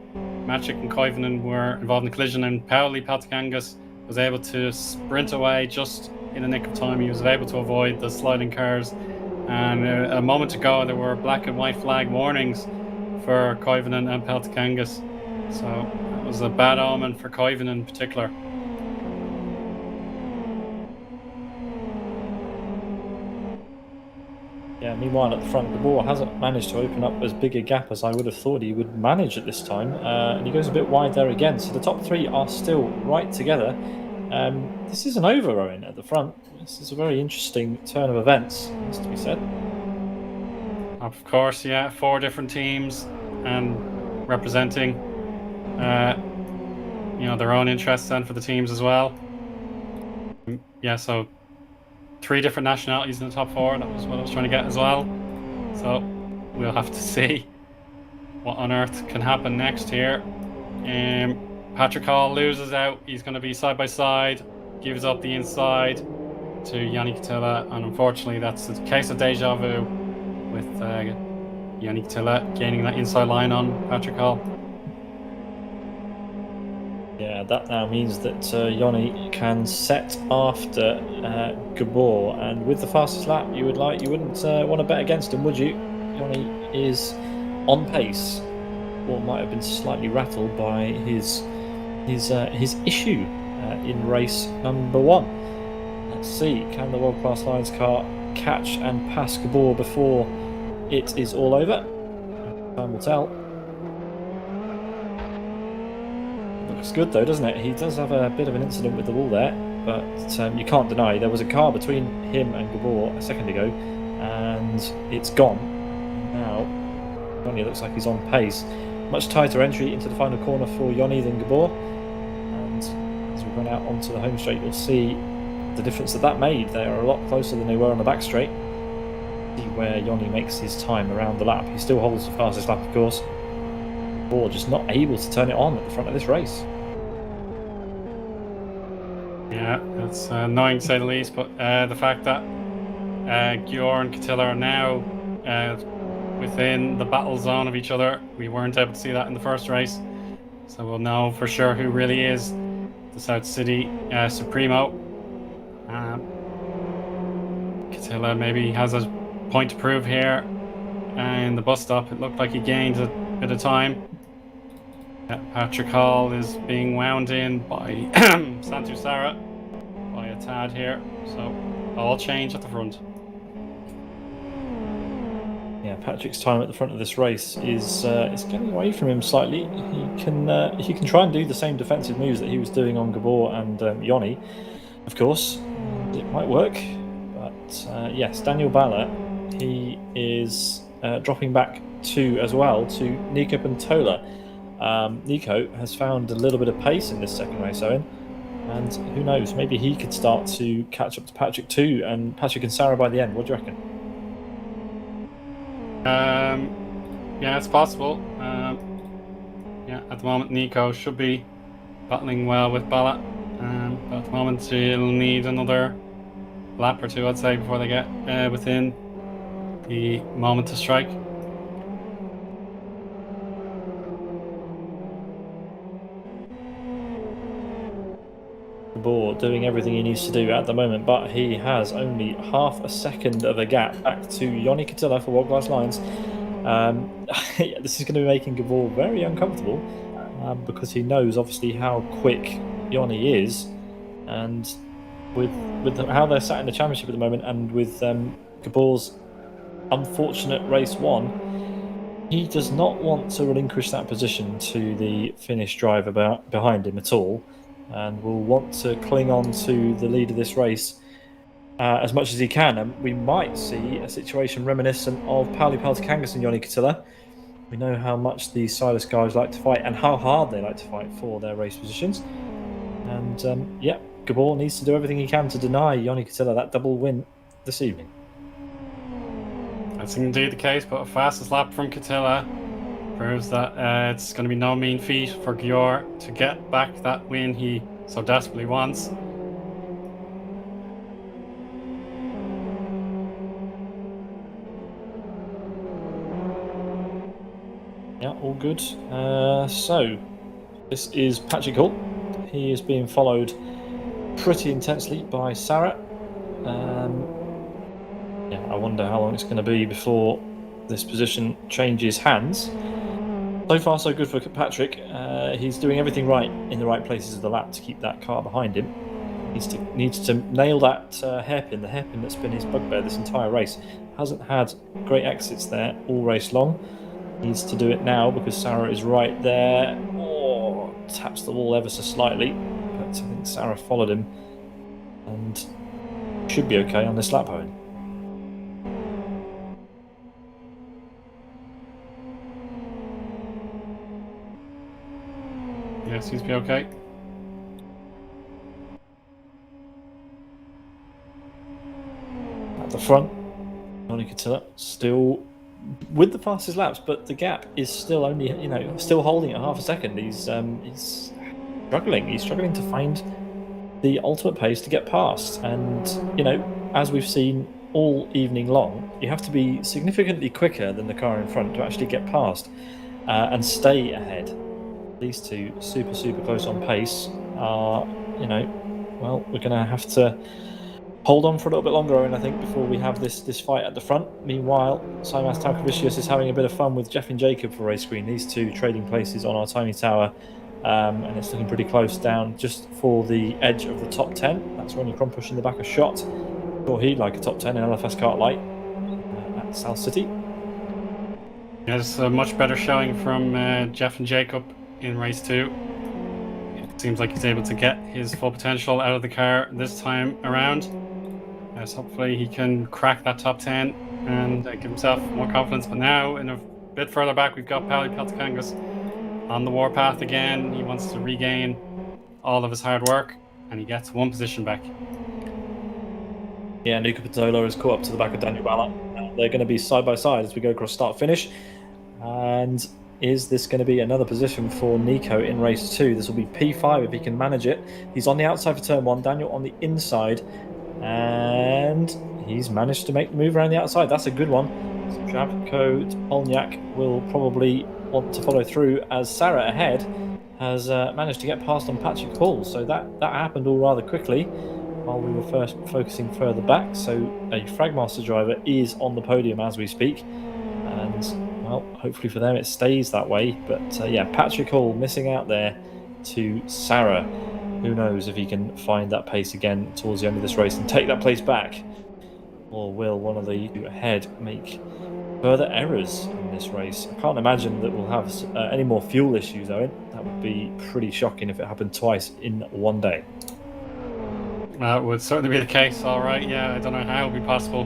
Maciek and Koivunen were involved in a collision, and Paulie Patakangas was able to sprint away just in the nick of time. He was able to avoid the sliding cars, and a moment ago there were black and white flag warnings for Koivunen and Patakangas. So that was a bad omen for Koivunen in particular. Yeah, meanwhile at the front, Gabor hasn't managed to open up as big a gap as I would have thought he would manage at this time, and he goes a bit wide there again. So the top 3 are still right together. This isn't over, Owen, at the front. This is a very interesting turn of events, has to be said. Of course, yeah, 4 different teams and representing their own interests and for the teams as well. Yeah, so 3 different nationalities in the top 4. That was what I was trying to get as well. So we'll have to see what on earth can happen next here. Patrick Hall loses out. He's going to be side by side. Gives up the inside to Yanni Catilla, and unfortunately that's a case of deja vu with Yanni Catilla gaining that inside line on Patrick Hall. Yeah, that now means that Yoni can set after Gabor, and with the fastest lap, you wouldn't want to bet against him, would you? Yoni is on pace, or might have been slightly rattled by his issue in race number 1. Let's see, can the World Class Lions car catch and pass Gabor before it is all over? Time will tell. Looks good though, doesn't it? He does have a bit of an incident with the wall there, but you can't deny there was a car between him and Gabor a second ago, and it's gone. Now, Yoni looks like he's on pace. Much tighter entry into the final corner for Yoni than Gabor, and as we run out onto the home straight, you'll see the difference that made. They are a lot closer than they were on the back straight. See where Yoni makes his time around the lap. He still holds the fastest lap, of course. Or just not able to turn it on at the front of this race. Yeah, it's annoying to say the least, but the fact that Gjorn and Catilla are now within the battle zone of each other, we weren't able to see that in the first race, so we'll know for sure who really is the South City Supremo. Catilla maybe has a point to prove here in the bus stop. It looked like he gained a bit of time. Yeah, Patrick Hall is being wound in by Santu Sarah by a tad here, so all change at the front. Yeah, Patrick's time at the front of this race is getting away from him slightly. He can try and do the same defensive moves that he was doing on Gabor and Yoni, of course, and it might work. But yes, Daniel Balla, he is dropping back as well to Nico Pantola. Nico has found a little bit of pace in this second race, Owen, and who knows, maybe he could start to catch up to Patrick too, and Patrick and Sarah by the end. What do you reckon? Yeah, it's possible. Yeah, at the moment Nico should be battling well with Balla, but at the moment he'll need another lap or two, I'd say, before they get within the moment to strike. Gabor doing everything he needs to do at the moment, but he has only half a second of a gap back to Yoni Katila for World Class Lines. This is going to be making Gabor very uncomfortable because he knows obviously how quick Yoni is, and with how they're sat in the championship at the moment, and with Gabor's unfortunate race one, he does not want to relinquish that position to the Finnish driver behind him at all, and will want to cling on to the lead of this race as much as he can. And we might see a situation reminiscent of Paulie Patakangas and Yoni Katila. We know how much these Silas guys like to fight and how hard they like to fight for their race positions. And yeah, Gabor needs to do everything he can to deny Yoni Katila that double win this evening. That's indeed the case, but a fastest lap from Katila proves that it's going to be no mean feat for Gior to get back that win he so desperately wants. Yeah, all good. So this is Patrick Hall. He is being followed pretty intensely by Sarah. Yeah, I wonder how long it's going to be before this position changes hands. So far, so good for Patrick. He's doing everything right in the right places of the lap to keep that car behind him. Needs to nail that hairpin, the hairpin that's been his bugbear this entire race. Hasn't had great exits there all race long. Needs to do it now because Sarah is right there. Oh, taps the wall ever so slightly, but I think Sarah followed him and should be okay on this lap, Owen. Yeah, seems to be okay. At the front, Yoni Katila still with the fastest laps, but the gap is still only, still holding at half a second. He's struggling. He's struggling to find the ultimate pace to get past. And, as we've seen all evening long, you have to be significantly quicker than the car in front to actually get past and stay ahead. These two super, super close on pace are, well, we're going to have to hold on for a little bit longer, Owen, I think, before we have this fight at the front. Meanwhile, Simas Talkavicius is having a bit of fun with Jeff and Jacob for race screen. These two trading places on our tiny tower, and it's looking pretty close down just for the edge of the top 10. That's Ronnie Cron pushing the back a shot. Thought he'd like a top 10 in LFSCART light at South City. There's a much better showing from Jeff and Jacob in race 2. It seems like he's able to get his full potential out of the car this time around. So hopefully he can crack that top 10 and give himself more confidence. But now, in a bit further back, we've got Paulie Patakangas on the warpath again. He wants to regain all of his hard work, and he gets one position back. Yeah, Nico Pantola is caught up to the back of Daniel Balla. They're going to be side by side as we go across start-finish. And is this going to be another position for Nico in race 2? This will be P5 if he can manage it. He's on the outside for turn 1, Daniel on the inside. And he's managed to make the move around the outside. That's a good one. So Javko Polniak will probably want to follow through as Sarah ahead has managed to get past on Patrick Hall. So that happened all rather quickly while we were first focusing further back. So a Fragmaster driver is on the podium as we speak. And, well, hopefully for them it stays that way. But yeah, Patrick Hall missing out there to Sarah. Who knows if he can find that pace again towards the end of this race and take that place back? Or will one of the two ahead make further errors in this race? I can't imagine that we'll have any more fuel issues, Owen. That would be pretty shocking if it happened twice in one day. That would certainly be the case. All right, yeah, I don't know how it would be possible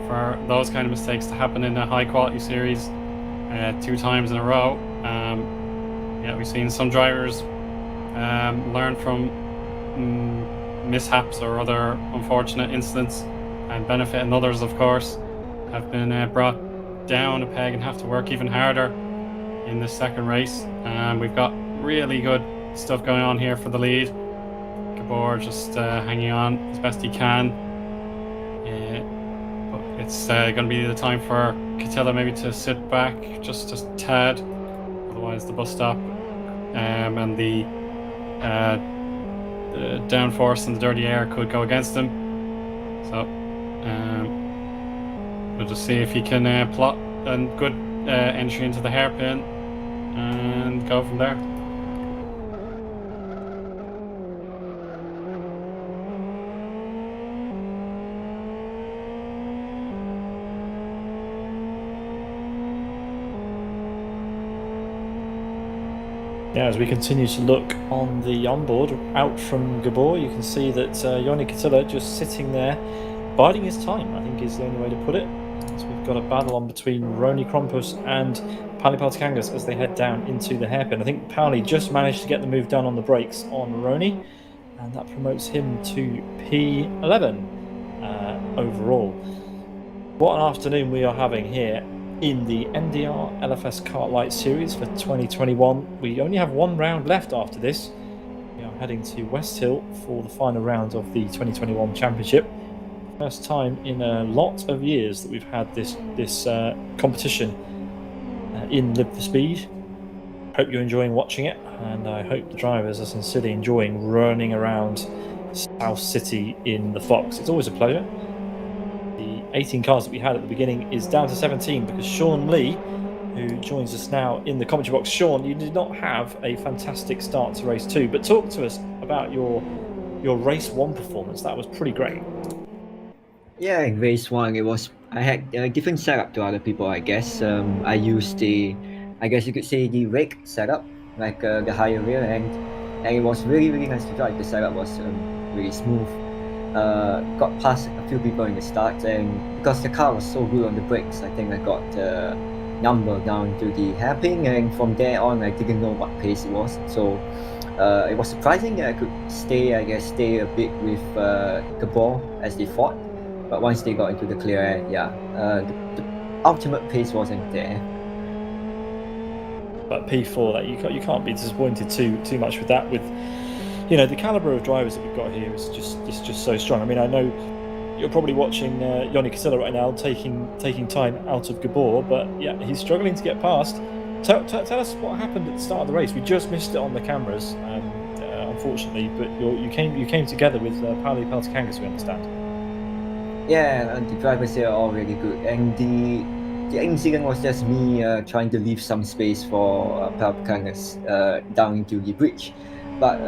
for those kind of mistakes to happen in a high quality series 2 times in a row. Yeah, we've seen some drivers learn from mishaps or other unfortunate incidents and benefit, and others, of course, have been brought down a peg and have to work even harder in this second race. We've got really good stuff going on here for the lead. Gabor just hanging on as best he can. But it's going to be the time for Catilla maybe to sit back just a tad. Otherwise the bus stop and the downforce and the dirty air could go against him. So we'll just see if he can plot a good entry into the hairpin and go from there. Yeah, as we continue to look on the onboard out from Gabor, you can see that Eoin Catilla just sitting there, biding his time, I think is the only way to put it. So we've got a battle on between Roni Krompus and Paulie Patakangas as they head down into the hairpin. I think Paulie just managed to get the move done on the brakes on Roni, and that promotes him to P11 overall. What an afternoon we are having here in the NDR LFSCART Light Series for 2021. We only have one round left after this. We are heading to West Hill for the final round of the 2021 Championship. First time in a lot of years that we've had this competition in Live for Speed. Hope you're enjoying watching it, and I hope the drivers are sincerely enjoying running around South City in the Fox. It's always a pleasure. 18 cars that we had at the beginning is down to 17 because Sean Lee, who joins us now in the commentary box. Sean, you did not have a fantastic start to race 2, but talk to us about your race 1 performance. That was pretty great. Yeah, in race 1, I had a different setup to other people, I guess. I used I guess you could say the rake setup, like the higher rear end, and it was really, really nice to drive. The setup was really smooth. Got past a few people in the start, and because the car was so good on the brakes, I think I got the number down to the hairpin, and from there on I didn't know what pace it was, so it was surprising that I could stay a bit with Gabor as they fought, but once they got into the clear air, the ultimate pace wasn't there. But P4, that you can't be disappointed too much with that. With the caliber of drivers that we've got here is just so strong. I mean, I know you're probably watching Eoin Catilla right now taking time out of Gabor, but yeah, he's struggling to get past. Tell us what happened at the start of the race. We just missed it on the cameras, unfortunately, but you came together with Paulie Patakangas, we understand. Yeah, and the drivers here are all really good, and the incident was just me trying to leave some space for Patakangas down into the bridge. But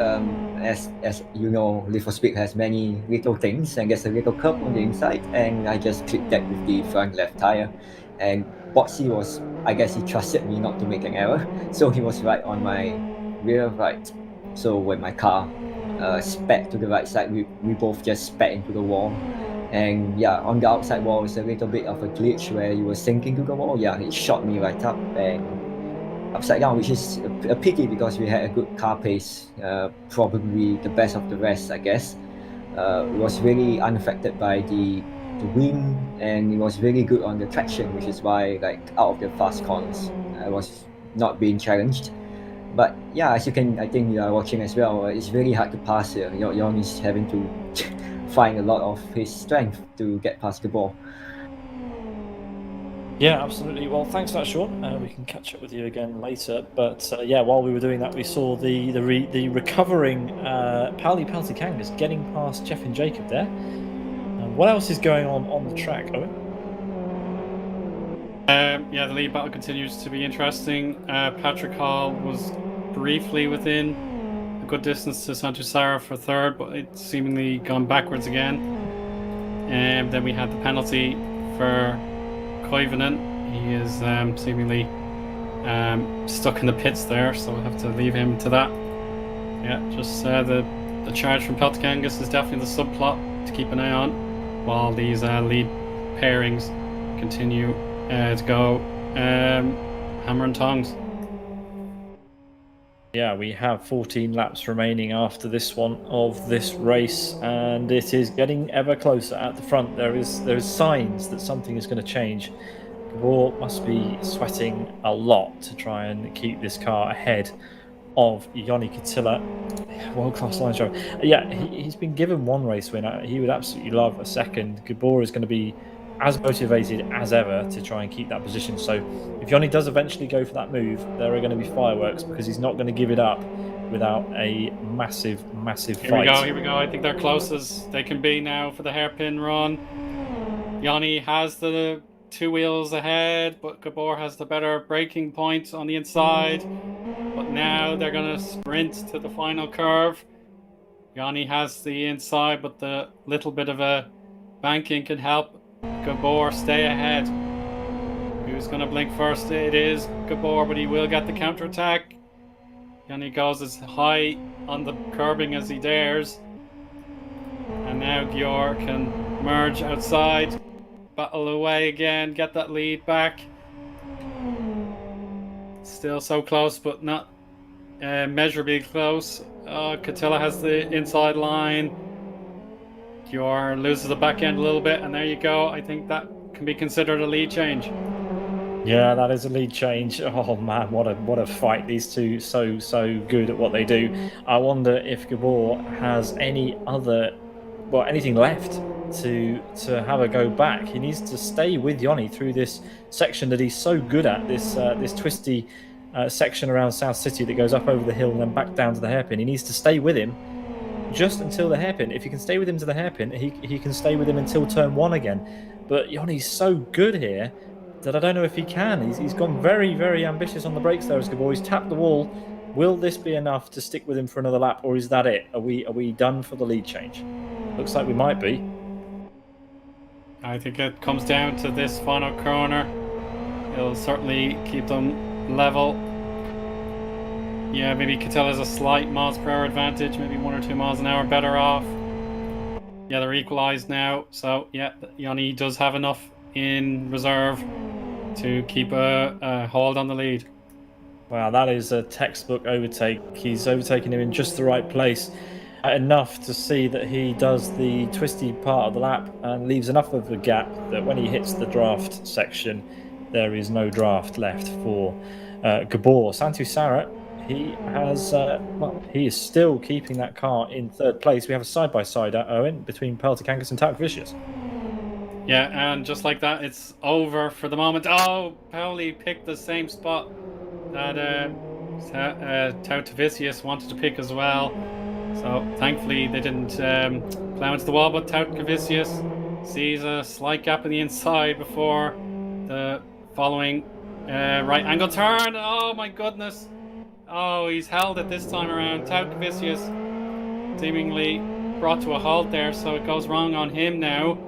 as you know, Live for Speed has many little things, and there's a little curb on the inside, and I just clipped that with the front left tire. And Botsy I guess he trusted me not to make an error, so he was right on my rear right. So when my car sped to the right side, we both just sped into the wall. And yeah, on the outside wall is a little bit of a glitch where you were sinking to the wall. Yeah, it shot me right up and upside down, which is a pity because we had a good car pace, probably the best of the rest, I guess. It was really unaffected by the wind, and it was really good on the traction, which is why, like, out of the fast corners, I was not being challenged. But yeah, I think you are watching as well, it's really hard to pass here. Eoin is having to find a lot of his strength to get past the ball. Yeah, absolutely. Well, thanks for that, Sean. We can catch up with you again later. But yeah, while we were doing that, we saw the recovering Paulie Patakangas getting past Jeff and Jacob there. What else is going on the track, Owen? Yeah, the lead battle continues to be interesting. Patrick Hall was briefly within a good distance to Santusara for third, but it's seemingly gone backwards again. And then we had the penalty for Koivunen. He is seemingly stuck in the pits there, so we'll have to leave him to that. Yeah, just the charge from Patakangas is definitely the subplot to keep an eye on, while these lead pairings continue to go hammer and tongs. Yeah, we have 14 laps remaining after this one of this race, and it is getting ever closer at the front. There is signs that something is going to change. Gabor must be sweating a lot to try and keep this car ahead of Eoin Katila. World-class line driver. Yeah, he's been given one race win. He would absolutely love a second. Gabor is going to be as motivated as ever to try and keep that position. So if Eoin does eventually go for that move, there are going to be fireworks, because he's not going to give it up without a massive fight. Here we go. I think they're close as they can be now for the hairpin run. Eoin has the two wheels ahead, but Gabor has the better braking point on the inside. But now they're going to sprint to the final curve. Eoin has the inside, but the little bit of a banking can help Gabor stay ahead. Who's going to blink first? It is Gabor, but he will get the counter-attack. Eoin goes as high on the curbing as he dares. And now Gabor can merge outside, battle away again, get that lead back. Still so close, but not measurably close. Katila has the inside line. Gabor loses the back end a little bit, and there you go. I think that can be considered a lead change. Yeah, that is a lead change. Oh man, what a fight! These two so good at what they do. I wonder if Gabor has anything left to have a go back. He needs to stay with Eoin through this section that he's so good at. This twisty section around South City that goes up over the hill and then back down to the hairpin. He needs to stay with him just until the hairpin. If he can stay with him to the hairpin, he can stay with him until turn one again. But Eoin's so good here that I don't know if he can. He's gone very ambitious on the brakes there as Gabor. He's tapped the wall. Will this be enough to stick with him for another lap, or is that it? Are we done for the lead change? Looks like we might be. I think it comes down to this final corner. It'll certainly keep them level. Yeah, maybe Katila has a slight miles per hour advantage, maybe 1 or 2 miles an hour better off. Yeah, they're equalized now, so yeah, Eoin does have enough in reserve to keep a hold on the lead. Wow, that is a textbook overtake. He's overtaken him in just the right place, enough to see that he does the twisty part of the lap and leaves enough of a gap that when he hits the draft section, there is no draft left for Gabor. Santusara, he is still keeping that car in third place. We have a side-by-side at Eoin between Patakangas and Vicious. Yeah, and just like that, it's over for the moment. Oh, Paulie picked the same spot that Vicious wanted to pick as well. So thankfully they didn't plow into the wall, but Vicious sees a slight gap in the inside before the following right angle turn. Oh my goodness. Oh, he's held it this time around. Vicious seemingly brought to a halt there, so it goes wrong on him now.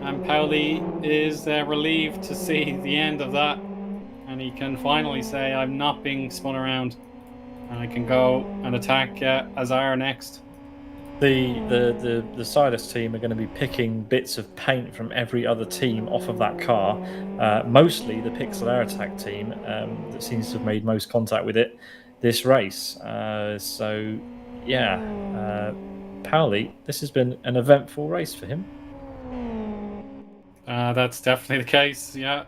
And Paulie is relieved to see the end of that, and he can finally say, I'm not being spun around, and I can go and attack Azar next. The Silas team are going to be picking bits of paint from every other team off of that car, mostly the Pixel Air Attack team that seems to have made most contact with it this race. So yeah, Paulie, this has been an eventful race for him. That's definitely the case, yeah.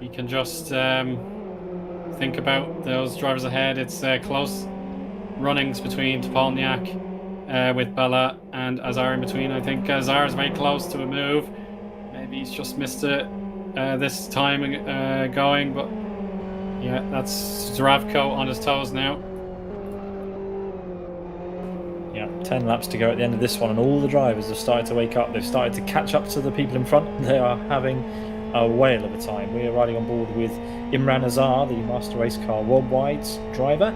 You can just think about those drivers ahead. It's close runnings between Topolniak with Bella and Azar in between. I think Azar is very close to a move. Maybe he's just missed it this time going, but yeah, that's Zdravko on his toes now. Yeah, 10 laps to go at the end of this one, and all the drivers have started to wake up. They've started to catch up to the people in front. They are having a whale of a time. We are riding on board with Imran Azar, the Master Race Car Worldwide's driver.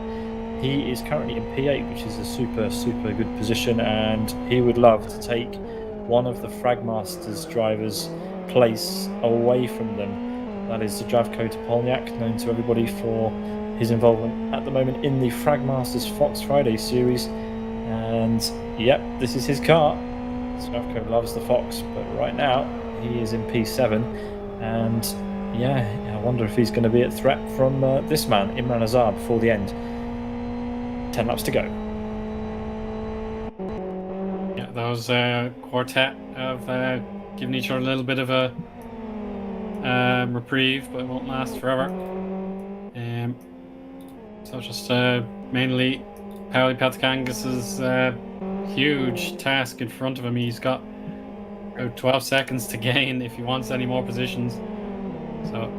He is currently in P8, which is a super good position, and he would love to take one of the Fragmasters drivers' place away from them. That is Zdravko Topolniak, known to everybody for his involvement at the moment in the Fragmasters Fox Friday series. And yep, this is his car. Zdravko loves the Fox, but right now he is in P7, and yeah, I wonder if he's going to be a threat from this man, Imran Azar, before the end. 10 laps to go. Yeah, that was a quartet of giving each other a little bit of a reprieve, but it won't last forever. So just mainly Paulie Patakangas' huge task in front of him. He's got about 12 seconds to gain if he wants any more positions. So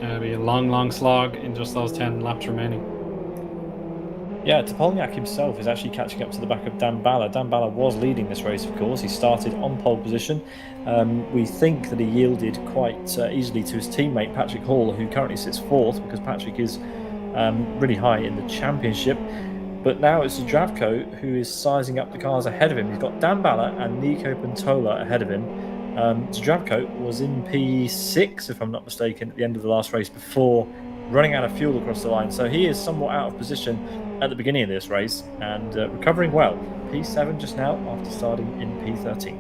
it'll be a long slog in just those 10 laps remaining. Yeah, Topolniak himself is actually catching up to the back of Dan Balla. Dan Balla was leading this race, of course. He started on pole position. We think that he yielded quite easily to his teammate, Patrick Hall, who currently sits fourth, because Patrick is really high in the championship. But now it's Zdravko who is sizing up the cars ahead of him. He's got Dan Balla and Nico Pantola ahead of him. Zdravko was in P6, if I'm not mistaken, at the end of the last race before running out of fuel across the line. So he is somewhat out of position at the beginning of this race and recovering well. P7 just now after starting in P13.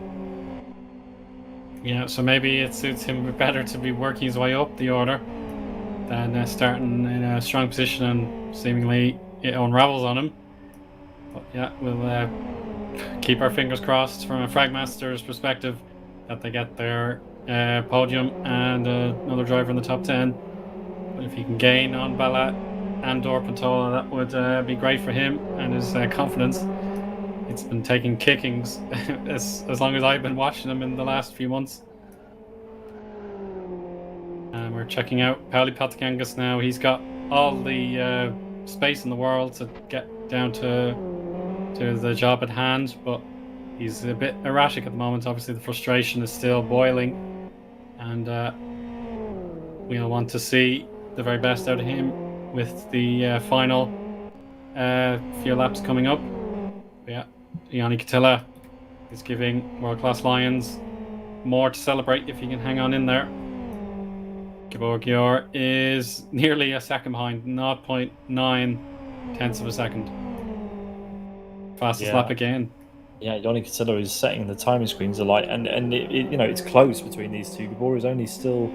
Yeah, so maybe it suits him better to be working his way up the order than starting in a strong position and seemingly it unravels on him. But yeah, we'll keep our fingers crossed from a Fragmaster's perspective that they get their podium and another driver in the top 10. But if he can gain on Balla and Pantola, that would be great for him and his confidence. It's been taking kickings as long as I've been watching him in the last few months. And we're checking out Paulie Patakangas now. He's got all the space in the world to get down to the job at hand, but he's a bit erratic at the moment. Obviously the frustration is still boiling, and we'll want to see the very best out of him with the final few laps coming up. But yeah, Ioni Katila is giving World Class Lions more to celebrate if he can hang on in there. Gabor Gior is nearly a second behind, 0.9 tenths of a second. Fastest lap again. Yeah, Ioni Katila is setting the timing screens alight, and it's close between these two. Gabor is only still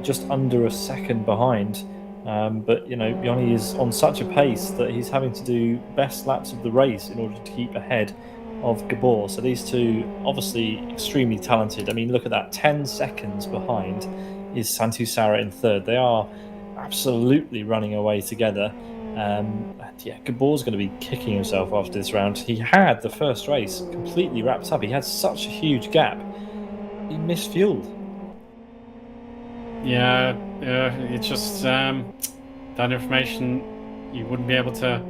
just under a second behind. But Ioni is on such a pace that he's having to do best laps of the race in order to keep ahead of Gabor. So these two, obviously extremely talented. I mean, look at that, 10 seconds behind is Santu Sara in third. They are absolutely running away together. Gabor's going to be kicking himself after this round. He had the first race completely wrapped up. He had such a huge gap. He misfueled. Yeah, it's just that information you wouldn't be able to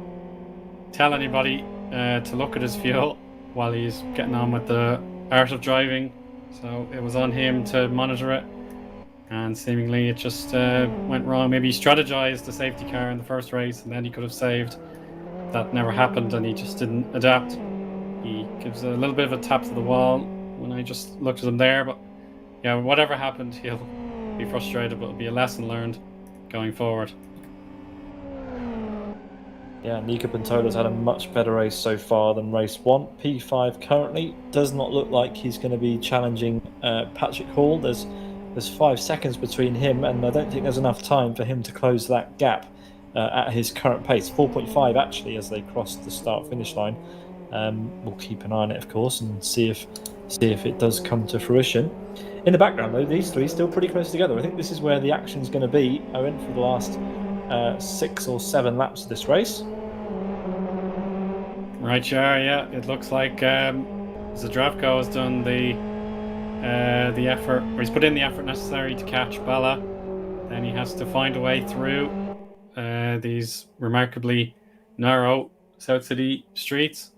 tell anybody to look at his fuel while he's getting on with the art of driving. So it was on him to monitor it, and seemingly it just went wrong. Maybe he strategized the safety car in the first race and then he could have saved. That never happened and he just didn't adapt. He gives a little bit of a tap to the wall when I just looked at him there, but yeah, whatever happened, he'll be frustrated, but it'll be a lesson learned going forward. Yeah, Nico Pantola's had a much better race so far than race one. P5 currently does not look like he's going to be challenging Patrick Hall. There's 5 seconds between him, and I don't think there's enough time for him to close that gap at his current pace. 4.5 actually as they cross the start-finish line. We'll keep an eye on it, of course, and see if it does come to fruition. In the background, though, these three still pretty close together. I think this is where the action's going to be. I went for the last 6 or 7 laps of this race. Right, yeah. It looks like Zdravko has done the effort, or he's put in the effort necessary to catch Balla. Then he has to find a way through these remarkably narrow South City streets.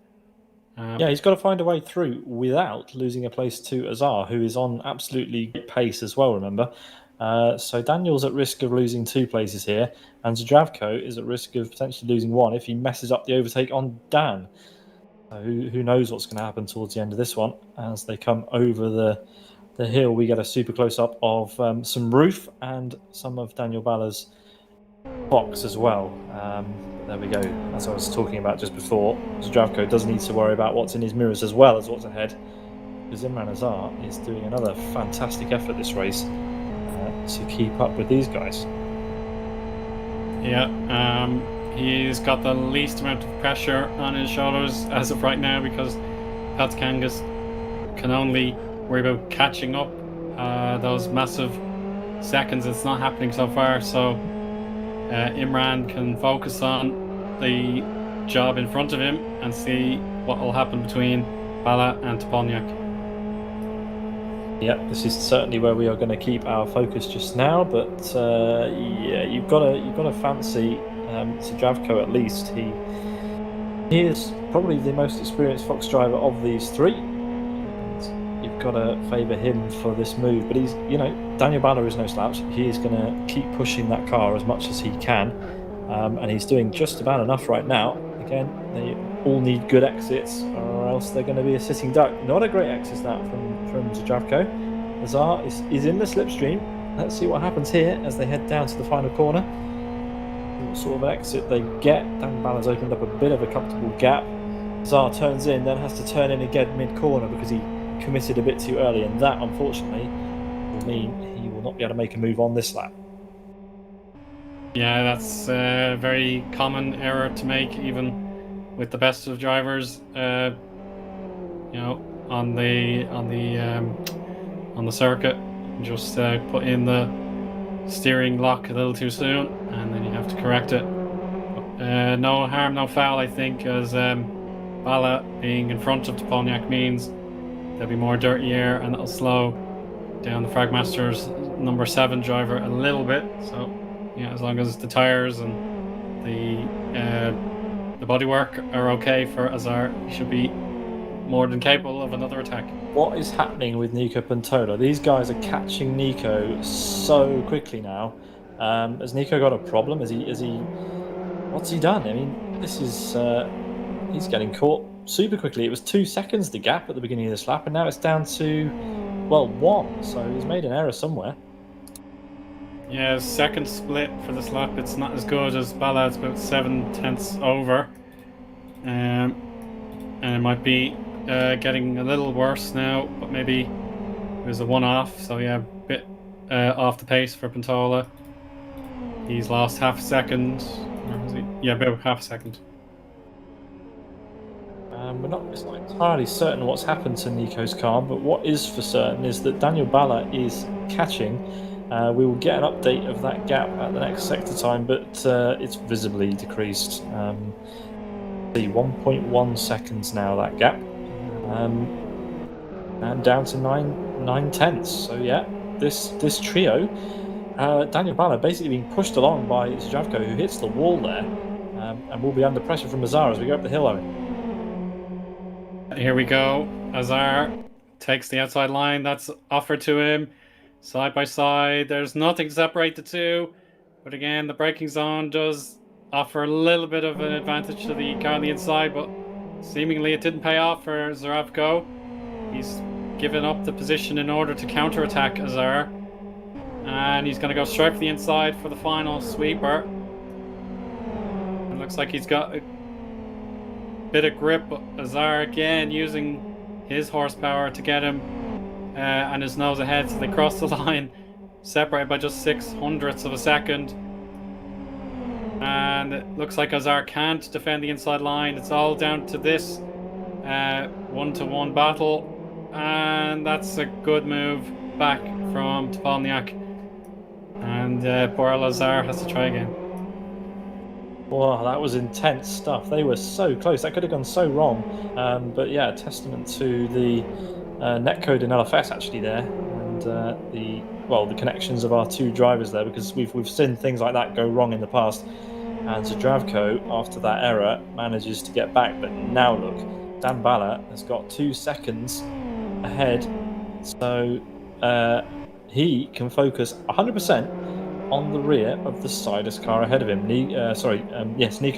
Yeah, he's got to find a way through without losing a place to Azar, who is on absolutely great pace as well, remember. So Daniel's at risk of losing 2 places here, and Zdravko is at risk of potentially losing 1 if he messes up the overtake on Dan. So who knows what's going to happen towards the end of this one. As they come over the hill, we get a super close-up of some roof and some of Daniel Balor's box as well. But there we go. As I was talking about just before, Zdravko does need to worry about what's in his mirrors as well as what's ahead, because Imran Azar is doing another fantastic effort this race to keep up with these guys. Yeah, he's got the least amount of pressure on his shoulders as of right now, because Patakangas can only worry about catching up those massive seconds. It's not happening so far, so Imran can focus on the job in front of him and see what will happen between Bala and Topolniak. Yeah, this is certainly where we are going to keep our focus just now. But yeah, you've got to fancy Zdravko at least. He is probably the most experienced Fox driver of these 3. And you've got to favour him for this move. But he's, Daniel Banner is no slouch. He is going to keep pushing that car as much as he can, and he's doing just about enough right now. Again, they all need good exits, or else they're going to be a sitting duck. Not a great exit that from Zdravko. Azar is in the slipstream. Let's see what happens here as they head down to the final corner. What sort of an exit they get. Dan Ballard's opened up a bit of a comfortable gap. Azar turns in, then has to turn in again mid-corner because he committed a bit too early, and that, unfortunately, will mean he will not be able to make a move on this lap. Yeah, that's a very common error to make, even with the best of drivers. On the circuit, just put in the steering lock a little too soon, and then you have to correct it. No harm, no foul, I think, as Bala being in front of Topolniak means there'll be more dirty air, and it'll slow down the Fragmaster's number 7 driver a little bit. So yeah, as long as the tires and the bodywork are okay for Azar, he should be more than capable of another attack. What is happening with Nico Pantola? These guys are catching Nico so quickly now. Has Nico got a problem? What's he done? I mean, this is he's getting caught super quickly. It was 2 seconds the gap at the beginning of this lap, and now it's down to 1. So he's made an error somewhere. Yeah, second split for this lap. It's not as good as Bala. It's about 7 tenths over, and it might be getting a little worse now, but maybe it was a one-off, so yeah, a bit off the pace for Pantola. He's lost half a second. Where is he? Yeah, about half a second. It's not entirely certain what's happened to Nico's car, but what is for certain is that Daniel Bala is catching. We will get an update of that gap at the next sector time, but it's visibly decreased. 1.1 seconds now, that gap, and down to 9 tenths. So yeah, this trio, Daniel Bala basically being pushed along by Zdravko, who hits the wall there, and will be under pressure from Azar as we go up the hill. Owen. Here we go. Azar takes the outside line that's offered to him, side by side. There's nothing to separate the two, but again, the braking zone does offer a little bit of an advantage to the car on the inside, but seemingly it didn't pay off for Zdravko. He's given up the position in order to counterattack Azar, and he's going to go straight for the inside for the final sweeper. It looks like he's got a bit of grip, but Azar again using his horsepower to get him and his nose ahead, so they cross the line, separated by just 0.06 of a second. And it looks like Azar can't defend the inside line. It's all down to this 1-to-1 battle, and that's a good move back from Topolniak, and poor Azar has to try again. Wow, that was intense stuff. They were so close. That could have gone so wrong. But yeah, testament to the netcode in LFS actually there, and the connections of our 2 drivers there, because we've seen things like that go wrong in the past. And Zdravko, after that error, manages to get back. But now look, Dan Bala has got 2 seconds ahead, so he can focus 100% on the rear of the Sidus car ahead of him. Nico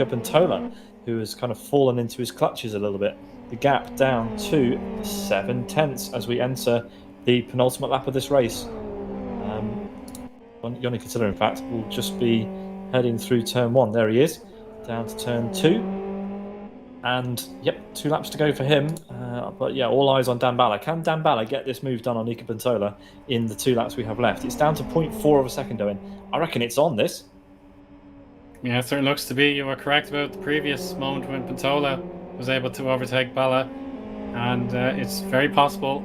Pantola, who has kind of fallen into his clutches a little bit. The gap down to 7/10 as we enter the penultimate lap of this race. Yoni Katila, in fact, will just be heading through turn 1. There he is, down to turn 2. And, 2 laps to go for him. But, all eyes on Dan Bala. Can Dan Bala get this move done on Nico Pantola in the 2 laps we have left? It's down to 0.4 of a second, Owen. I reckon it's on this. Yeah, it certainly looks to be. You were correct about the previous moment when Pantola was able to overtake Bala. And it's very possible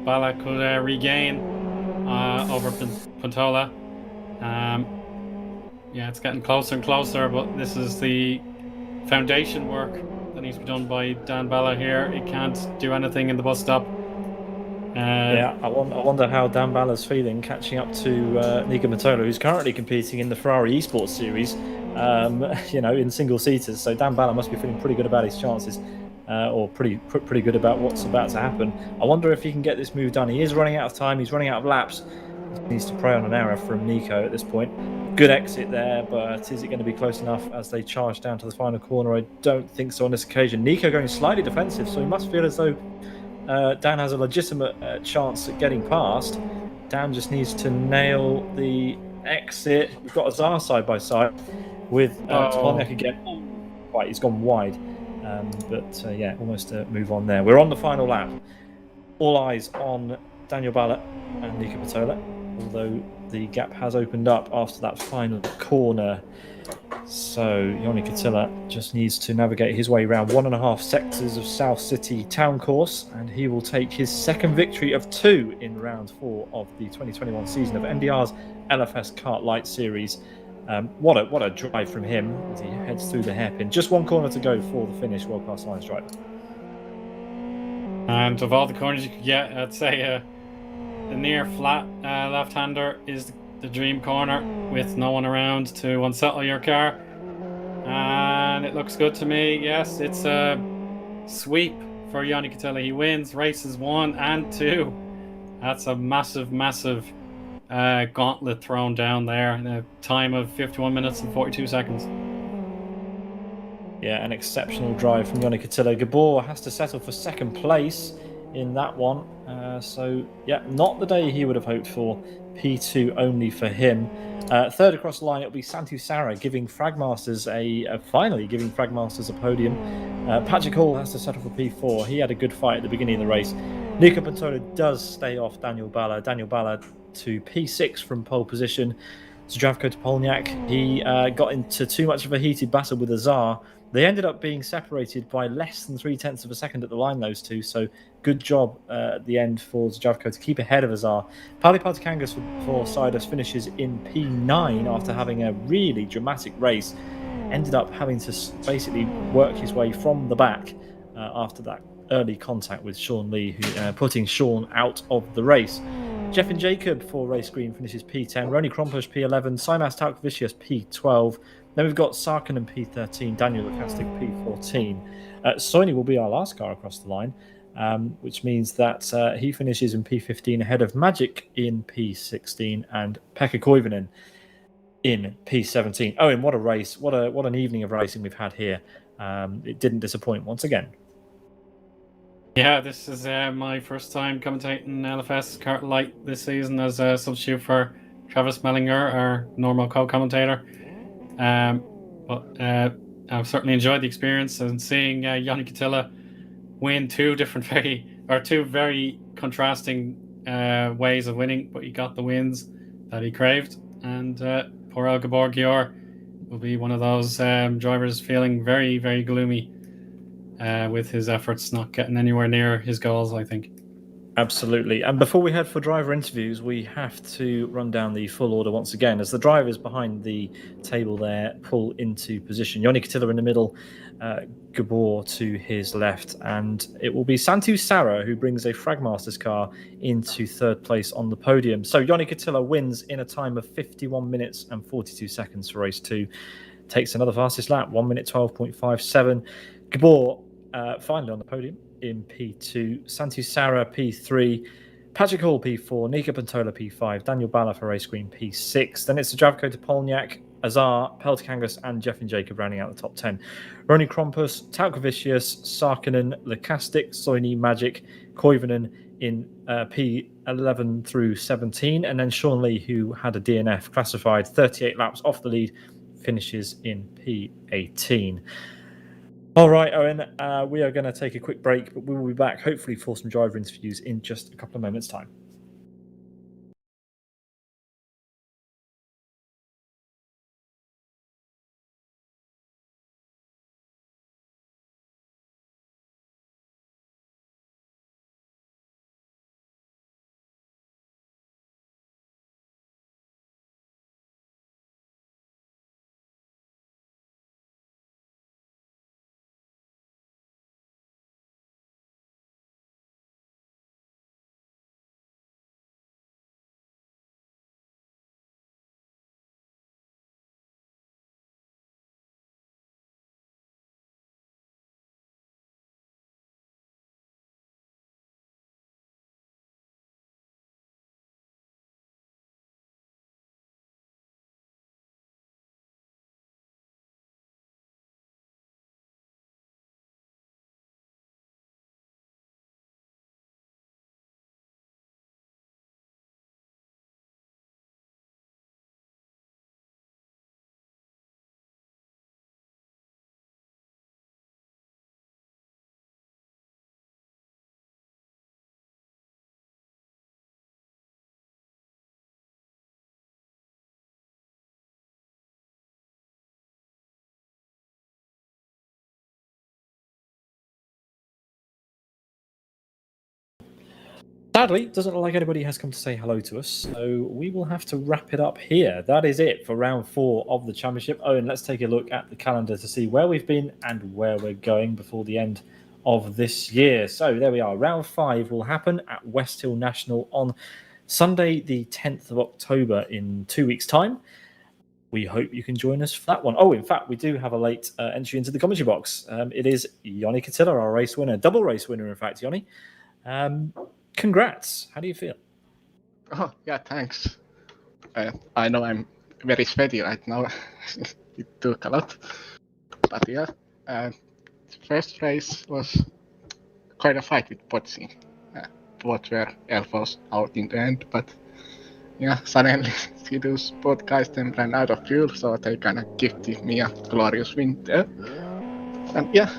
Bala could regain over Pantola. It's getting closer and closer, but this is the foundation work that needs to be done by Dan Bala here. He can't do anything in the bus stop. I wonder how Dan Bala's feeling catching up to Nico Pantola, who's currently competing in the Ferrari Esports Series, in single seaters. So Dan Bala must be feeling pretty good about his chances, or pretty good about what's about to happen. I wonder if he can get this move done. He is running out of time. He's running out of laps. He needs to prey on an error from Nico at this point. Good exit there, but is it going to be close enough as they charge down to the final corner? I don't think so on this occasion. Nico going slightly defensive, so he must feel as though Dan has a legitimate chance at getting past. Dan just needs to nail the exit. We've got Azar side by side with Topolniak again. Right, he's gone wide. Almost a move on there. We're on the final lap. All eyes on Daniel Bala and Nico Pantola, although the gap has opened up after that final corner. So Ioni Katila just needs to navigate his way around 1.5 sectors of South City Town Course, and he will take his second victory of 2 in round 4 of the 2021 season of NDR's LFSCART Light Series. What a drive from him as he heads through the hairpin. Just 1 corner to go for the finish. World-class Lions driver. And of all the corners you could get, I'd say the near flat left-hander is the dream corner with no one around to unsettle your car. And it looks good to me. Yes, it's a sweep for Ioni Katila. He wins races 1 and 2. That's a massive gauntlet thrown down there in a time of 51 minutes and 42 seconds. Yeah, an exceptional drive from Ioni Katila. Gabor has to settle for second place in that one. Not the day he would have hoped for. P2 only for him. Third across the line, it'll be Santu Sarah giving Fragmasters finally giving Fragmasters a podium. Patrick Hall has to settle for P4. He had a good fight at the beginning of the race. Nico Pantola does stay off Daniel Bala. Daniel Bala to P6 from pole position. Zdravko Topolniak, he got into too much of a heated battle with Azar. They ended up being separated by less than 0.3 of a second at the line, those two. So good job at the end for Zdravko to keep ahead of Azar. Paulie Patakangas for Sidus finishes in P9 after having a really dramatic race. Ended up having to basically work his way from the back after that early contact with Sean Lee, putting Sean out of the race. Jeff and Jacob for Race Green finishes P10. Roni Krompush P11. Simas Talkvicius P12. Then we've got Sarkin and P13. Daniel Lukastik P14. Soini will be our last car across the line, which means that he finishes in P15 ahead of Magic in P16 and Pekka Koivunen in P17. Owen, what a race. What an evening of racing we've had here. It didn't disappoint once again. Yeah, this is my first time commentating LFSCART Light this season as a substitute for Travis Mellinger, our normal co-commentator. But I've certainly enjoyed the experience and seeing Ioni Katila win two very contrasting ways of winning, but he got the wins that he craved. And poor El Gabor Gior will be one of those drivers feeling very, very gloomy with his efforts not getting anywhere near his goals, I think. Absolutely. And before we head for driver interviews, we have to run down the full order once again as the drivers behind the table there pull into position. Ioni Katila in the middle, Gabor to his left, and it will be Santu Sarah who brings a Fragmasters car into third place on the podium. So Ioni Katila wins in a time of 51 minutes and 42 seconds for race 2. Takes another fastest lap, 1 minute 12.57. Gabor finally on the podium in P2, Santu Sara P3, Patrick Hall P4, Nika Pantola P5, Daniel Balla for Race Green P6. Then it's Zdravko Topolniak, Azar, Peltakangas, and Jeff and Jacob rounding out the top 10. Roni Krompus, Taukavicius, Sarkinen, Lekastik, Soini, Magic, Koivunen in P11 through 17. And then Sean Lee, who had a DNF classified 38 laps off the lead, finishes in P18. All right, Eoin, we are going to take a quick break, but we will be back hopefully for some driver interviews in just a couple of moments' time. Sadly, it doesn't look like anybody has come to say hello to us, so we will have to wrap it up here. That is it for round 4 of the championship. And let's take a look at the calendar to see where we've been and where we're going before the end of this year. So there we are. Round 5 will happen at West Hill National on Sunday, the 10th of October in 2 weeks' time. We hope you can join us for that one. Oh, in fact, we do have a late entry into the commentary box. It is Yoni Katila, our race winner, double race winner, in fact, Yoni. Congrats. How do you feel? Oh, yeah, thanks. I know I'm very sweaty right now. It took a lot. But yeah, first race was quite a fight with Potsy. Both were elbows out in the end, but yeah, suddenly those both guys then ran out of fuel, so they kind of gifted me a glorious win there. And yeah,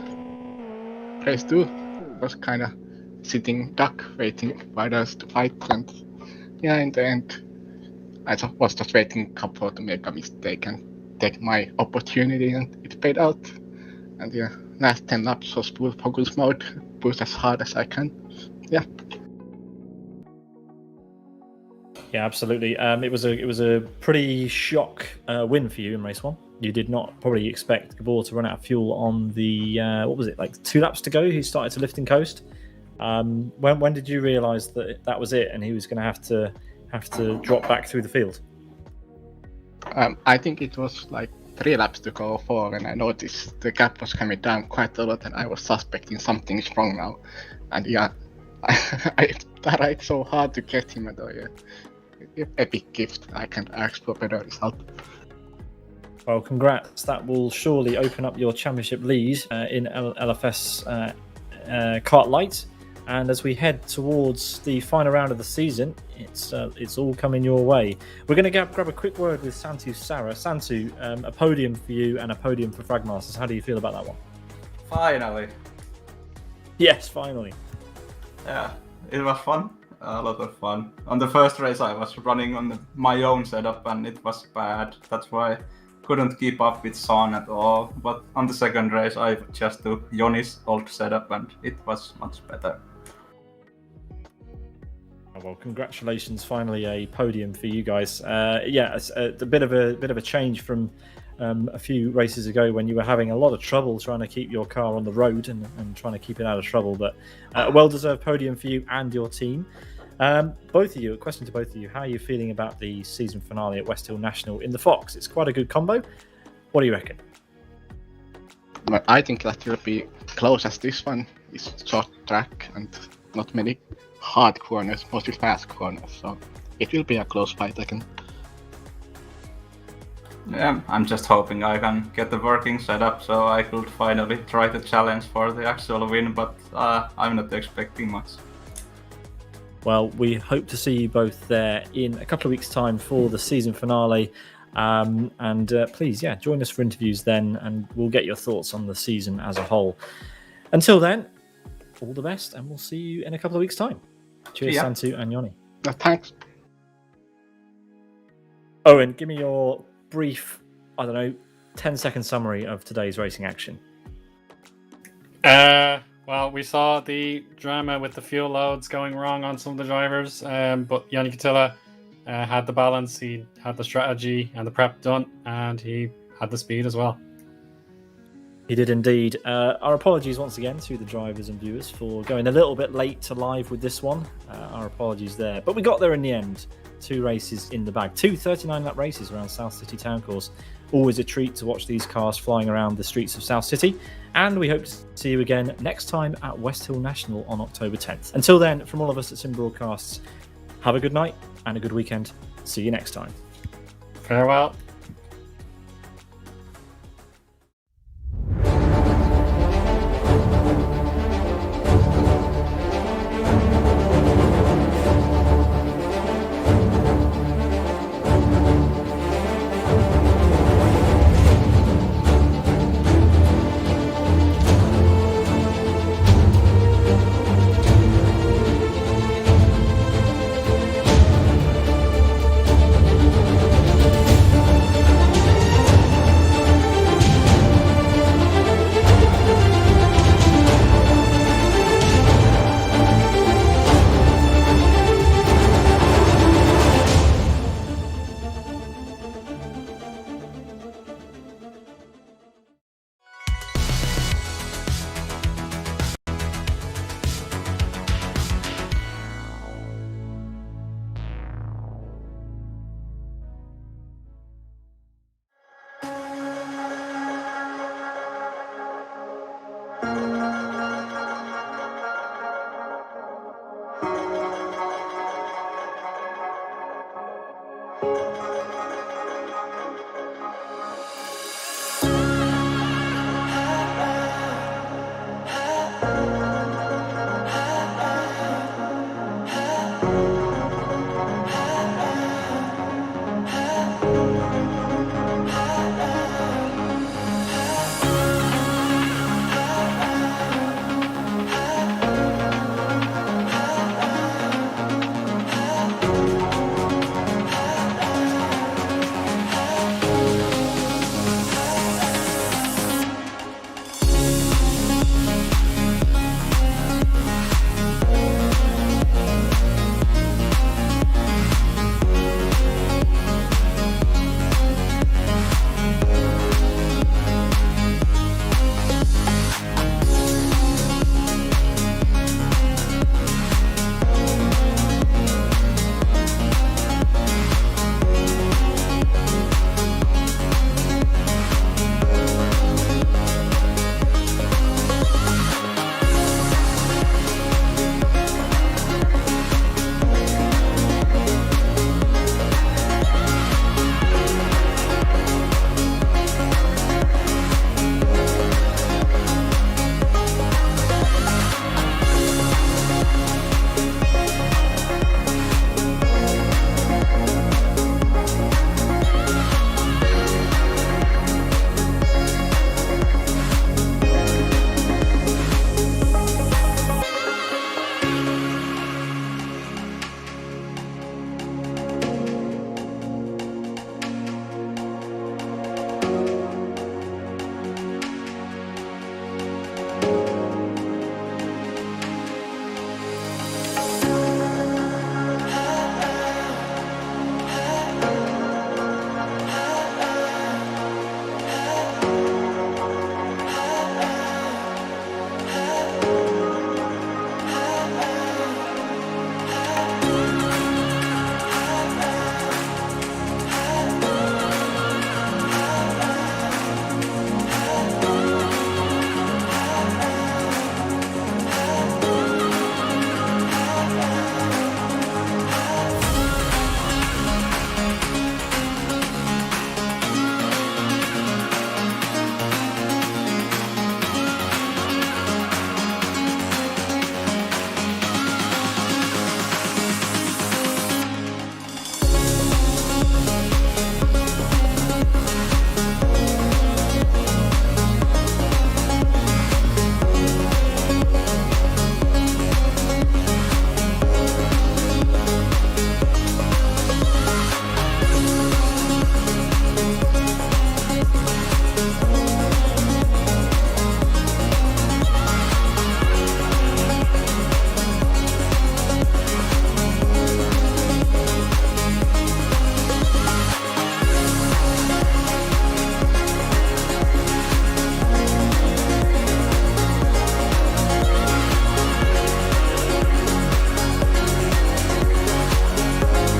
race 2 was kind of sitting duck, waiting for us to fight, and yeah, in the end, I was just waiting couple to make a mistake and take my opportunity, and it paid out. And yeah, last 10 laps was full focus mode, push as hard as I can. Yeah. Yeah, absolutely. It was a pretty shock win for you in race 1. You did not probably expect Gabor to run out of fuel on the what was it, like 2 laps to go? He started to lift and coast. When did you realise that was it, and he was going to have to drop back through the field? I think it was like 3 laps to go 4, and I noticed the gap was coming down quite a lot, and I was suspecting something's wrong now. And yeah, I tried so hard to get him, and a big gift. I can't ask for better result. Well, congrats. That will surely open up your championship lead in LFS Kart Light. And as we head towards the final round of the season, it's all coming your way. We're going to grab a quick word with Santu Sara. Santu, a podium for you and a podium for Fragmasters. How do you feel about that one? Finally. Yes, finally. Yeah, it was fun. A lot of fun. On the first race, I was running on my own setup, and it was bad. That's why I couldn't keep up with Sean at all. But on the second race, I just took Joni's old setup, and it was much better. Well, congratulations! Finally, a podium for you guys. Yeah, it's a bit of a change from a few races ago when you were having a lot of trouble trying to keep your car on the road and trying to keep it out of trouble. But a well-deserved podium for you and your team. Both of you, a question to both of you: how are you feeling about the season finale at West Hill National in the Fox? It's quite a good combo. What do you reckon? But I think that will be close, as this one is short track and not many hard corners, mostly fast corners. So it will be a close fight, I can. Yeah, I'm just hoping I can get the working setup so I could finally try the challenge for the actual win, but I'm not expecting much. Well, we hope to see you both there in a couple of weeks' time for the season finale. And please, join us for interviews then, and we'll get your thoughts on the season as a whole. Until then, all the best, and we'll see you in a couple of weeks' time. Cheers, Yeah. Santu and Yoni. Thanks. Owen, give me your brief, 10-second summary of today's racing action. Well, we saw the drama with the fuel loads going wrong on some of the drivers, but Yanni Catilla had the balance, he had the strategy and the prep done, and he had the speed as well. He did indeed. Our apologies once again to the drivers and viewers for going a little bit late to live with this one. Our apologies there. But we got there in the end. 2 races in the bag. 2 39-lap races around South City Town Course. Always a treat to watch these cars flying around the streets of South City. And we hope to see you again next time at West Hill National on October 10th. Until then, from all of us at Sim Broadcasts, have a good night and a good weekend. See you next time. Farewell.